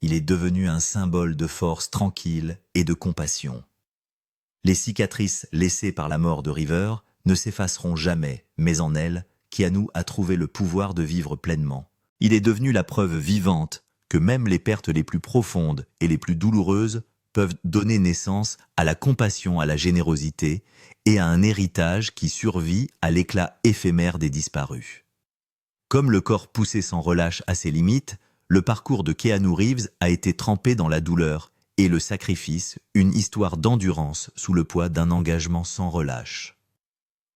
Il est devenu un symbole de force tranquille et de compassion. Les cicatrices laissées par la mort de River ne s'effaceront jamais, mais en elles, Keanu a trouvé le pouvoir de vivre pleinement. Il est devenu la preuve vivante que même les pertes les plus profondes et les plus douloureuses peuvent donner naissance à la compassion, à la générosité et à un héritage qui survit à l'éclat éphémère des disparus. Comme le corps poussé sans relâche à ses limites, le parcours de Keanu Reeves a été trempé dans la douleur et le sacrifice, une histoire d'endurance sous le poids d'un engagement sans relâche.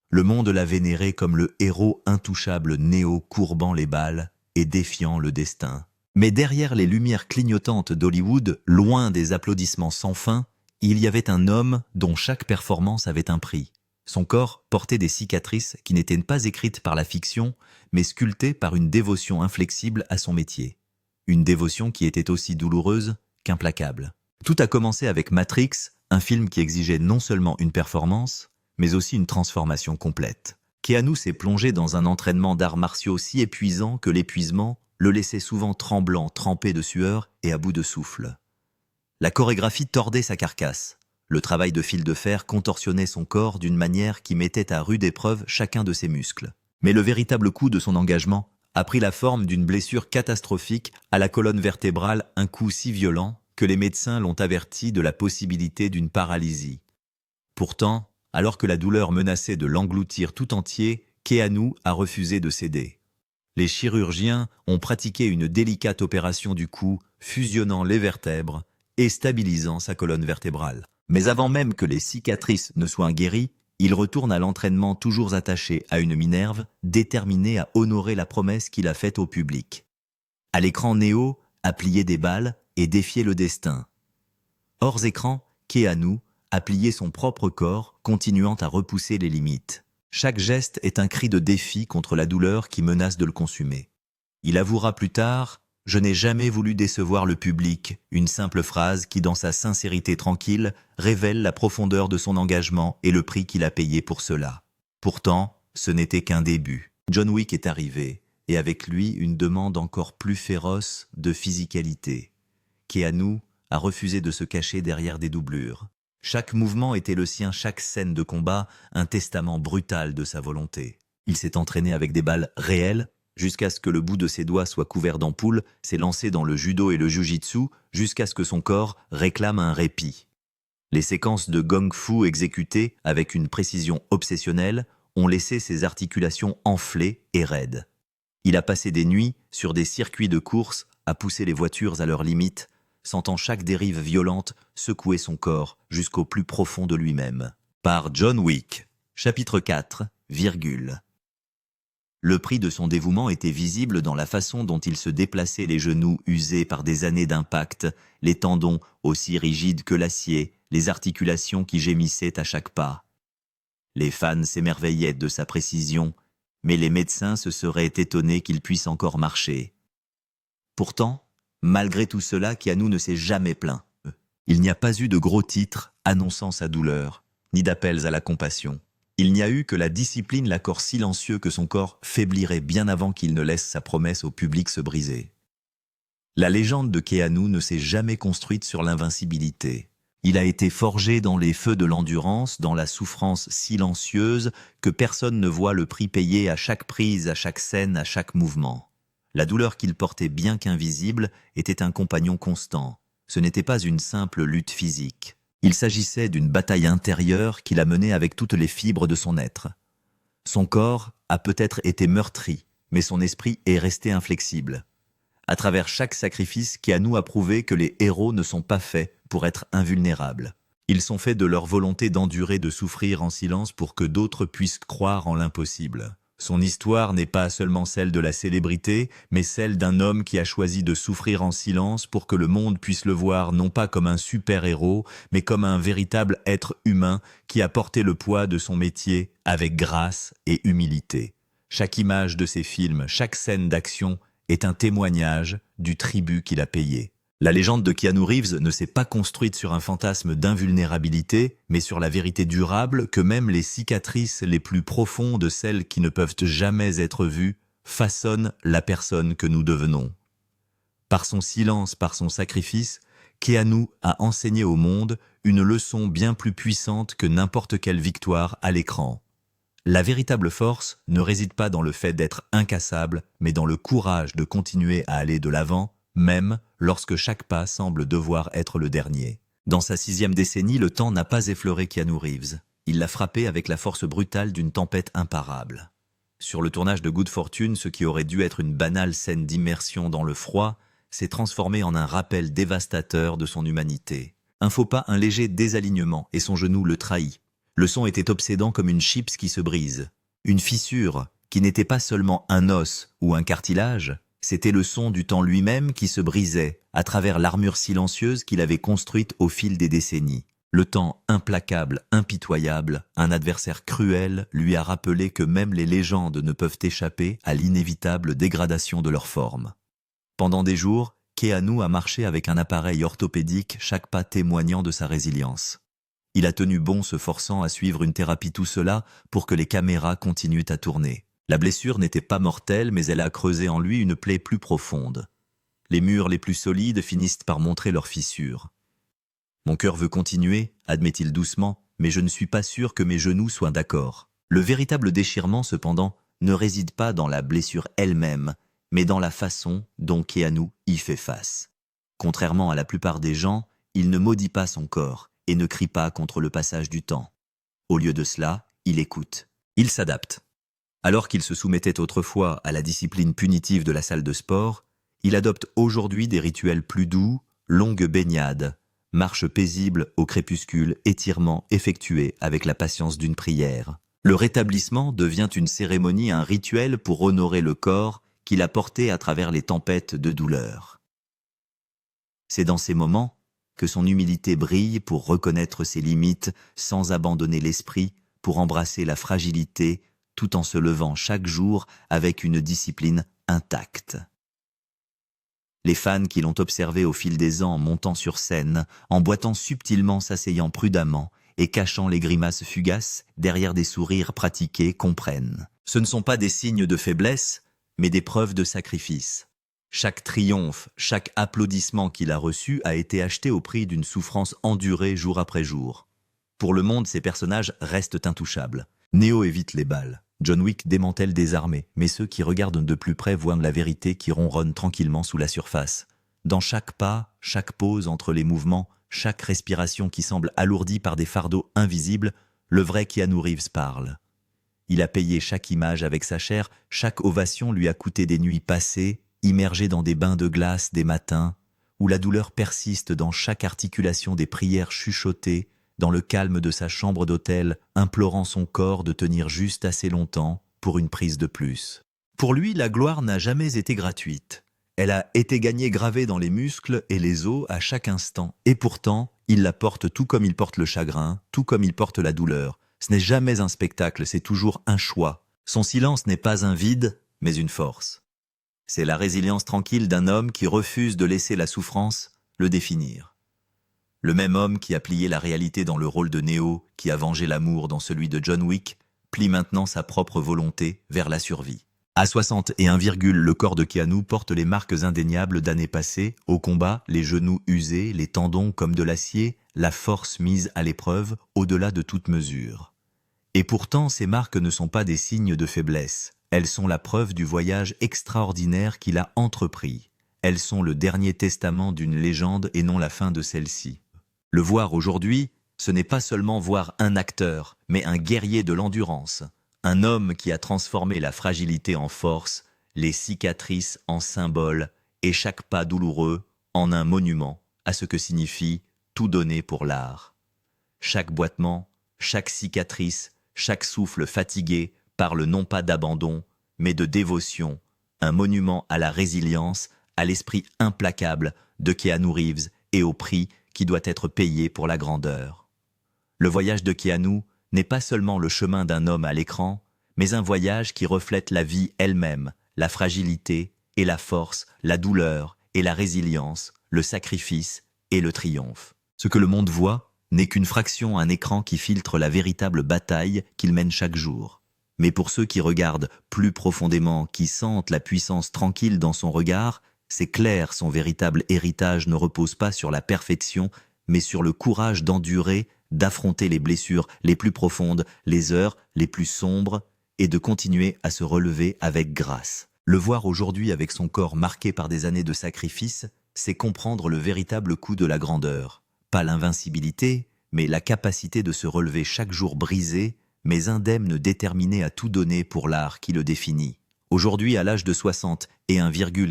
Le monde l'a vénéré comme le héros intouchable Néo courbant les balles, et défiant le destin. Mais derrière les lumières clignotantes d'Hollywood, loin des applaudissements sans fin, il y avait un homme dont chaque performance avait un prix. Son corps portait des cicatrices qui n'étaient pas écrites par la fiction, mais sculptées par une dévotion inflexible à son métier. Une dévotion qui était aussi douloureuse qu'implacable. Tout a commencé avec Matrix, un film qui exigeait non seulement une performance, mais aussi une transformation complète. Keanu s'est plongé dans un entraînement d'arts martiaux si épuisant que l'épuisement le laissait souvent tremblant, trempé de sueur et à bout de souffle. La chorégraphie tordait sa carcasse. Le travail de fil de fer contorsionnait son corps d'une manière qui mettait à rude épreuve chacun de ses muscles. Mais le véritable coup de son engagement a pris la forme d'une blessure catastrophique à la colonne vertébrale, un coup si violent que les médecins l'ont averti de la possibilité d'une paralysie. Pourtant, alors que la douleur menaçait de l'engloutir tout entier, Keanu a refusé de céder. Les chirurgiens ont pratiqué une délicate opération du cou, fusionnant les vertèbres et stabilisant sa colonne vertébrale. Mais avant même que les cicatrices ne soient guéries, il retourne à l'entraînement toujours attaché à une Minerve, déterminé à honorer la promesse qu'il a faite au public. À l'écran, Neo a plié des balles et défié le destin. Hors écran, Keanu a plié son propre corps, continuant à repousser les limites. Chaque geste est un cri de défi contre la douleur qui menace de le consumer. Il avouera plus tard « Je n'ai jamais voulu décevoir le public », une simple phrase qui, dans sa sincérité tranquille, révèle la profondeur de son engagement et le prix qu'il a payé pour cela. Pourtant, ce n'était qu'un début. John Wick est arrivé, et avec lui une demande encore plus féroce de physicalité. Keanu a refusé de se cacher derrière des doublures. Chaque mouvement était le sien, chaque scène de combat, un testament brutal de sa volonté. Il s'est entraîné avec des balles réelles, jusqu'à ce que le bout de ses doigts soit couvert d'ampoules, s'est lancé dans le judo et le jujitsu, jusqu'à ce que son corps réclame un répit. Les séquences de gong-fu exécutées avec une précision obsessionnelle ont laissé ses articulations enflées et raides. Il a passé des nuits sur des circuits de course à pousser les voitures à leurs limites, sentant chaque dérive violente secouer son corps jusqu'au plus profond de lui-même. Par John Wick, chapitre 4, virgule. Le prix de son dévouement était visible dans la façon dont il se déplaçait, les genoux usés par des années d'impact, les tendons aussi rigides que l'acier, les articulations qui gémissaient à chaque pas. Les fans s'émerveillaient de sa précision, mais les médecins se seraient étonnés qu'il puisse encore marcher. Pourtant, malgré tout cela, Keanu ne s'est jamais plaint. Il n'y a pas eu de gros titres annonçant sa douleur, ni d'appels à la compassion. Il n'y a eu que la discipline, l'accord silencieux que son corps faiblirait bien avant qu'il ne laisse sa promesse au public se briser. La légende de Keanu ne s'est jamais construite sur l'invincibilité. Il a été forgé dans les feux de l'endurance, dans la souffrance silencieuse que personne ne voit le prix payé à chaque prise, à chaque scène, à chaque mouvement. La douleur qu'il portait, bien qu'invisible, était un compagnon constant. Ce n'était pas une simple lutte physique. Il s'agissait d'une bataille intérieure qu'il a menée avec toutes les fibres de son être. Son corps a peut-être été meurtri, mais son esprit est resté inflexible. À travers chaque sacrifice, Keanu a prouvé que les héros ne sont pas faits pour être invulnérables. Ils sont faits de leur volonté d'endurer, de souffrir en silence pour que d'autres puissent croire en l'impossible. Son histoire n'est pas seulement celle de la célébrité, mais celle d'un homme qui a choisi de souffrir en silence pour que le monde puisse le voir non pas comme un super-héros, mais comme un véritable être humain qui a porté le poids de son métier avec grâce et humilité. Chaque image de ses films, chaque scène d'action est un témoignage du tribut qu'il a payé. La légende de Keanu Reeves ne s'est pas construite sur un fantasme d'invulnérabilité, mais sur la vérité durable que même les cicatrices les plus profondes, celles qui ne peuvent jamais être vues, façonnent la personne que nous devenons. Par son silence, par son sacrifice, Keanu a enseigné au monde une leçon bien plus puissante que n'importe quelle victoire à l'écran. La véritable force ne réside pas dans le fait d'être incassable, mais dans le courage de continuer à aller de l'avant, même lorsque chaque pas semble devoir être le dernier. Dans sa 6e décennie, le temps n'a pas effleuré Keanu Reeves. Il l'a frappé avec la force brutale d'une tempête imparable. Sur le tournage de Good Fortune, ce qui aurait dû être une banale scène d'immersion dans le froid, s'est transformé en un rappel dévastateur de son humanité. Un faux pas, un léger désalignement, et son genou le trahit. Le son était obsédant comme une chips qui se brise. Une fissure qui n'était pas seulement un os ou un cartilage, C'était le son du temps lui-même qui se brisait à travers l'armure silencieuse qu'il avait construite au fil des décennies. Le temps implacable, impitoyable, un adversaire cruel, lui a rappelé que même les légendes ne peuvent échapper à l'inévitable dégradation de leur forme. Pendant des jours, Keanu a marché avec un appareil orthopédique, chaque pas témoignant de sa résilience. Il a tenu bon se forçant à suivre une thérapie tout cela pour que les caméras continuent à tourner. La blessure n'était pas mortelle, mais elle a creusé en lui une plaie plus profonde. Les murs les plus solides finissent par montrer leurs fissures. Mon cœur veut continuer, admet-il doucement, mais je ne suis pas sûr que mes genoux soient d'accord. Le véritable déchirement, cependant, ne réside pas dans la blessure elle-même, mais dans la façon dont Keanu y fait face. Contrairement à la plupart des gens, il ne maudit pas son corps et ne crie pas contre le passage du temps. Au lieu de cela, il écoute. Il s'adapte. Alors qu'il se soumettait autrefois à la discipline punitive de la salle de sport, il adopte aujourd'hui des rituels plus doux, longues baignades, marches paisibles au crépuscule, étirements effectués avec la patience d'une prière. Le rétablissement devient une cérémonie, un rituel pour honorer le corps qu'il a porté à travers les tempêtes de douleur. C'est dans ces moments que son humilité brille pour reconnaître ses limites sans abandonner l'esprit, pour embrasser la fragilité tout en se levant chaque jour avec une discipline intacte. Les fans qui l'ont observé au fil des ans montant sur scène, en boitant subtilement, s'asseyant prudemment et cachant les grimaces fugaces derrière des sourires pratiqués, comprennent. Ce ne sont pas des signes de faiblesse, mais des preuves de sacrifice. Chaque triomphe, chaque applaudissement qu'il a reçu a été acheté au prix d'une souffrance endurée jour après jour. Pour le monde, ces personnages restent intouchables. Neo évite les balles. John Wick démantèle des armées, mais ceux qui regardent de plus près voient la vérité qui ronronne tranquillement sous la surface. Dans chaque pas, chaque pause entre les mouvements, chaque respiration qui semble alourdie par des fardeaux invisibles, le vrai Keanu Reeves parle. Il a payé chaque image avec sa chair, chaque ovation lui a coûté des nuits passées, immergé dans des bains de glace des matins, où la douleur persiste dans chaque articulation des prières chuchotées, dans le calme de sa chambre d'hôtel, implorant son corps de tenir juste assez longtemps pour une prise de plus. Pour lui, la gloire n'a jamais été gratuite. Elle a été gagnée gravée dans les muscles et les os à chaque instant, et pourtant, il la porte tout comme il porte le chagrin, tout comme il porte la douleur. Ce n'est jamais un spectacle, c'est toujours un choix. Son silence n'est pas un vide, mais une force. C'est la résilience tranquille d'un homme qui refuse de laisser la souffrance le définir. Le même homme qui a plié la réalité dans le rôle de Neo, qui a vengé l'amour dans celui de John Wick, plie maintenant sa propre volonté vers la survie. À 61, le corps de Keanu porte les marques indéniables d'années passées, au combat, les genoux usés, les tendons comme de l'acier, la force mise à l'épreuve, au-delà de toute mesure. Et pourtant, ces marques ne sont pas des signes de faiblesse. Elles sont la preuve du voyage extraordinaire qu'il a entrepris. Elles sont le dernier testament d'une légende et non la fin de celle-ci. Le voir aujourd'hui, ce n'est pas seulement voir un acteur, mais un guerrier de l'endurance. Un homme qui a transformé la fragilité en force, les cicatrices en symboles et chaque pas douloureux en un monument à ce que signifie tout donner pour l'art. Chaque boitement, chaque cicatrice, chaque souffle fatigué parle non pas d'abandon, mais de dévotion, un monument à la résilience, à l'esprit implacable de Keanu Reeves et au prix qui doit être payé pour la grandeur. Le voyage de Keanu n'est pas seulement le chemin d'un homme à l'écran, mais un voyage qui reflète la vie elle-même, la fragilité et la force, la douleur et la résilience, le sacrifice et le triomphe. Ce que le monde voit n'est qu'une fraction, un écran qui filtre la véritable bataille qu'il mène chaque jour. Mais pour ceux qui regardent plus profondément, qui sentent la puissance tranquille dans son regard, c'est clair, son véritable héritage ne repose pas sur la perfection, mais sur le courage d'endurer, d'affronter les blessures les plus profondes, les heures les plus sombres, et de continuer à se relever avec grâce. Le voir aujourd'hui avec son corps marqué par des années de sacrifice, c'est comprendre le véritable coût de la grandeur. Pas l'invincibilité, mais la capacité de se relever chaque jour brisé, mais indemne, déterminé à tout donner pour l'art qui le définit. Aujourd'hui, à l'âge de 60 et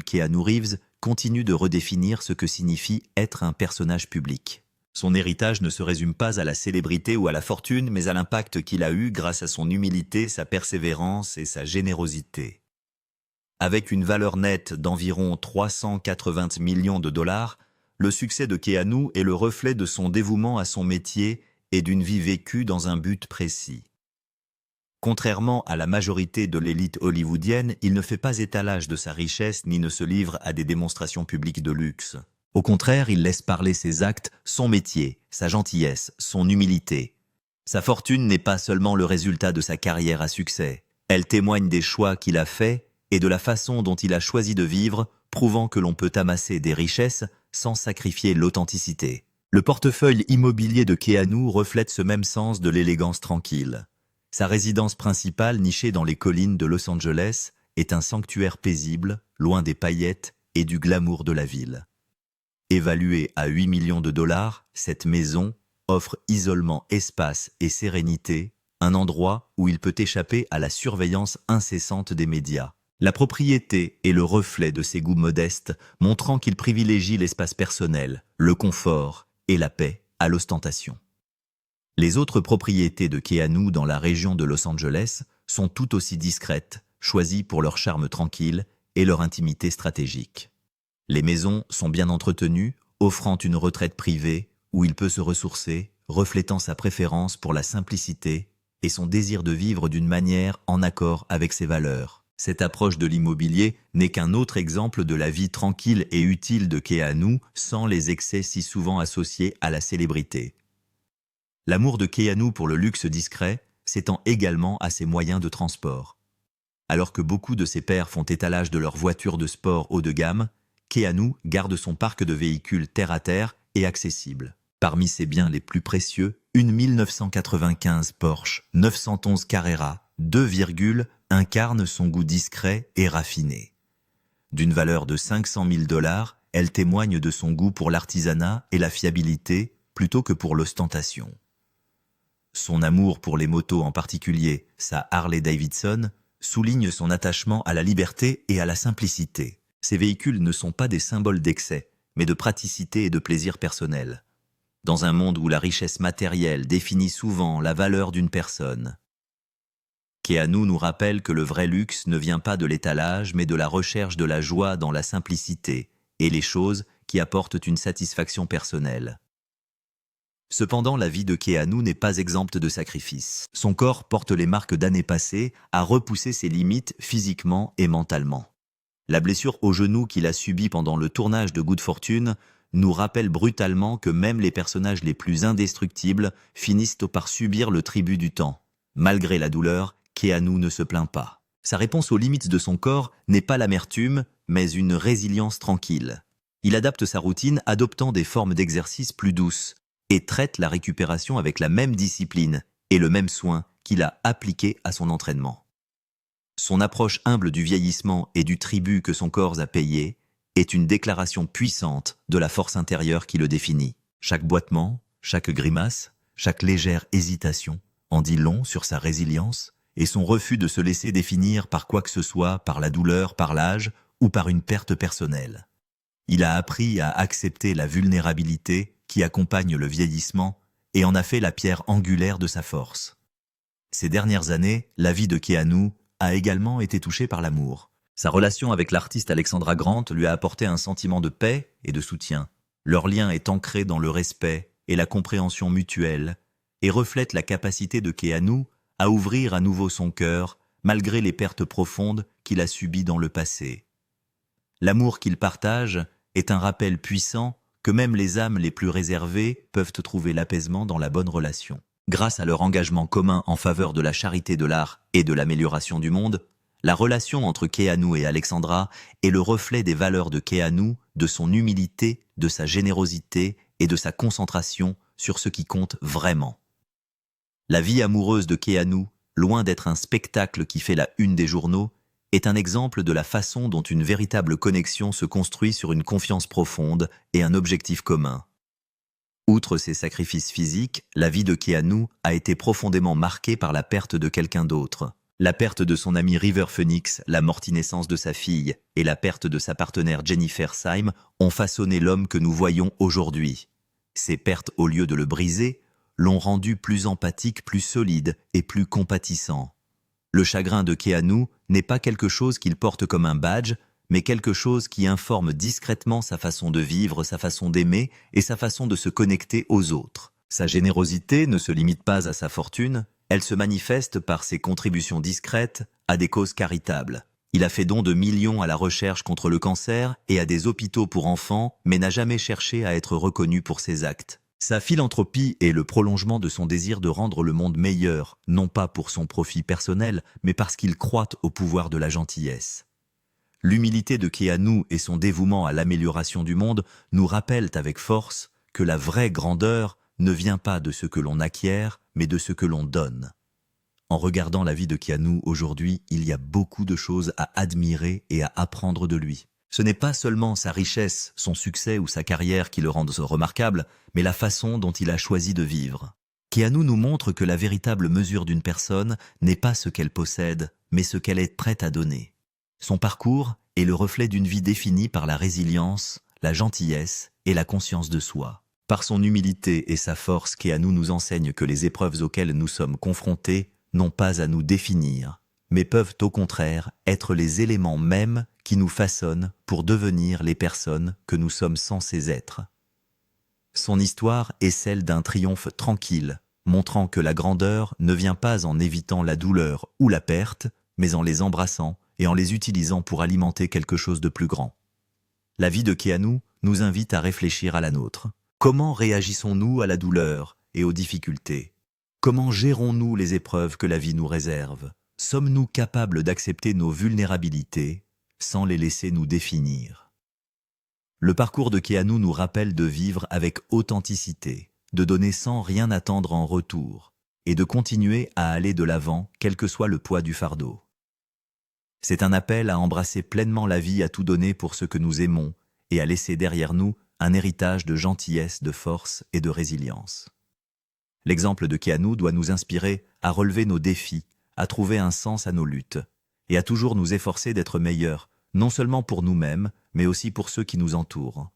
Keanu Reeves continue de redéfinir ce que signifie être un personnage public. Son héritage ne se résume pas à la célébrité ou à la fortune, mais à l'impact qu'il a eu grâce à son humilité, sa persévérance et sa générosité. Avec une valeur nette d'environ 380 millions de dollars, le succès de Keanu est le reflet de son dévouement à son métier et d'une vie vécue dans un but précis. Contrairement à la majorité de l'élite hollywoodienne, il ne fait pas étalage de sa richesse ni ne se livre à des démonstrations publiques de luxe. Au contraire, il laisse parler ses actes, son métier, sa gentillesse, son humilité. Sa fortune n'est pas seulement le résultat de sa carrière à succès. Elle témoigne des choix qu'il a faits et de la façon dont il a choisi de vivre, prouvant que l'on peut amasser des richesses sans sacrifier l'authenticité. Le portefeuille immobilier de Keanu reflète ce même sens de l'élégance tranquille. Sa résidence principale, nichée dans les collines de Los Angeles, est un sanctuaire paisible, loin des paillettes et du glamour de la ville. Évaluée à 8 millions de dollars, cette maison offre isolement, espace et sérénité, un endroit où il peut échapper à la surveillance incessante des médias. La propriété est le reflet de ses goûts modestes, montrant qu'il privilégie l'espace personnel, le confort et la paix à l'ostentation. Les autres propriétés de Keanu dans la région de Los Angeles sont tout aussi discrètes, choisies pour leur charme tranquille et leur intimité stratégique. Les maisons sont bien entretenues, offrant une retraite privée où il peut se ressourcer, reflétant sa préférence pour la simplicité et son désir de vivre d'une manière en accord avec ses valeurs. Cette approche de l'immobilier n'est qu'un autre exemple de la vie tranquille et utile de Keanu sans les excès si souvent associés à la célébrité. L'amour de Keanu pour le luxe discret s'étend également à ses moyens de transport. Alors que beaucoup de ses pairs font étalage de leurs voitures de sport haut de gamme, Keanu garde son parc de véhicules terre-à-terre et accessible. Parmi ses biens les plus précieux, une 1995 Porsche 911 Carrera 2, incarne son goût discret et raffiné. D'une valeur de 500 000 dollars, elle témoigne de son goût pour l'artisanat et la fiabilité plutôt que pour l'ostentation. Son amour pour les motos, en particulier sa Harley-Davidson, souligne son attachement à la liberté et à la simplicité. Ces véhicules ne sont pas des symboles d'excès, mais de praticité et de plaisir personnel. Dans un monde où la richesse matérielle définit souvent la valeur d'une personne, Keanu nous rappelle que le vrai luxe ne vient pas de l'étalage, mais de la recherche de la joie dans la simplicité et les choses qui apportent une satisfaction personnelle. Cependant, la vie de Keanu n'est pas exempte de sacrifices. Son corps porte les marques d'années passées à repousser ses limites physiquement et mentalement. La blessure au genou qu'il a subie pendant le tournage de Good Fortune nous rappelle brutalement que même les personnages les plus indestructibles finissent par subir le tribut du temps. Malgré la douleur, Keanu ne se plaint pas. Sa réponse aux limites de son corps n'est pas l'amertume, mais une résilience tranquille. Il adapte sa routine, adoptant des formes d'exercice plus douces, et traite la récupération avec la même discipline et le même soin qu'il a appliqué à son entraînement. Son approche humble du vieillissement et du tribut que son corps a payé est une déclaration puissante de la force intérieure qui le définit. Chaque boitement, chaque grimace, chaque légère hésitation en dit long sur sa résilience et son refus de se laisser définir par quoi que ce soit, par la douleur, par l'âge ou par une perte personnelle. Il a appris à accepter la vulnérabilité qui accompagne le vieillissement et en a fait la pierre angulaire de sa force. Ces dernières années, la vie de Keanu a également été touchée par l'amour. Sa relation avec l'artiste Alexandra Grant lui a apporté un sentiment de paix et de soutien. Leur lien est ancré dans le respect et la compréhension mutuelle et reflète la capacité de Keanu à ouvrir à nouveau son cœur malgré les pertes profondes qu'il a subies dans le passé. L'amour qu'ils partagent est un rappel puissant que même les âmes les plus réservées peuvent trouver l'apaisement dans la bonne relation. Grâce à leur engagement commun en faveur de la charité de l'art et de l'amélioration du monde, la relation entre Keanu et Alexandra est le reflet des valeurs de Keanu, de son humilité, de sa générosité et de sa concentration sur ce qui compte vraiment. La vie amoureuse de Keanu, loin d'être un spectacle qui fait la une des journaux, est un exemple de la façon dont une véritable connexion se construit sur une confiance profonde et un objectif commun. Outre ses sacrifices physiques, la vie de Keanu a été profondément marquée par la perte de quelqu'un d'autre. La perte de son ami River Phoenix, la morte-naissance de sa fille et la perte de sa partenaire Jennifer Syme ont façonné l'homme que nous voyons aujourd'hui. Ces pertes, au lieu de le briser, l'ont rendu plus empathique, plus solide et plus compatissant. Le chagrin de Keanu n'est pas quelque chose qu'il porte comme un badge, mais quelque chose qui informe discrètement sa façon de vivre, sa façon d'aimer et sa façon de se connecter aux autres. Sa générosité ne se limite pas à sa fortune, elle se manifeste par ses contributions discrètes à des causes caritables. Il a fait don de millions à la recherche contre le cancer et à des hôpitaux pour enfants, mais n'a jamais cherché à être reconnu pour ses actes. Sa philanthropie est le prolongement de son désir de rendre le monde meilleur, non pas pour son profit personnel, mais parce qu'il croit au pouvoir de la gentillesse. L'humilité de Keanu et son dévouement à l'amélioration du monde nous rappellent avec force que la vraie grandeur ne vient pas de ce que l'on acquiert, mais de ce que l'on donne. En regardant la vie de Keanu aujourd'hui, il y a beaucoup de choses à admirer et à apprendre de lui. Ce n'est pas seulement sa richesse, son succès ou sa carrière qui le rendent remarquable, mais la façon dont il a choisi de vivre. Keanu nous montre que la véritable mesure d'une personne n'est pas ce qu'elle possède, mais ce qu'elle est prête à donner. Son parcours est le reflet d'une vie définie par la résilience, la gentillesse et la conscience de soi. Par son humilité et sa force, Keanu nous enseigne que les épreuves auxquelles nous sommes confrontés n'ont pas à nous définir, mais peuvent au contraire être les éléments mêmes qui nous façonnent pour devenir les personnes que nous sommes censés être. Son histoire est celle d'un triomphe tranquille, montrant que la grandeur ne vient pas en évitant la douleur ou la perte, mais en les embrassant et en les utilisant pour alimenter quelque chose de plus grand. La vie de Keanu nous invite à réfléchir à la nôtre. Comment réagissons-nous à la douleur et aux difficultés ? Comment gérons-nous les épreuves que la vie nous réserve ? Sommes-nous capables d'accepter nos vulnérabilités sans les laisser nous définir ? Le parcours de Keanu nous rappelle de vivre avec authenticité, de donner sans rien attendre en retour, et de continuer à aller de l'avant, quel que soit le poids du fardeau. C'est un appel à embrasser pleinement la vie, à tout donner pour ce que nous aimons, et à laisser derrière nous un héritage de gentillesse, de force et de résilience. L'exemple de Keanu doit nous inspirer à relever nos défis, à trouver un sens à nos luttes, et à toujours nous efforcer d'être meilleurs, non seulement pour nous-mêmes, mais aussi pour ceux qui nous entourent.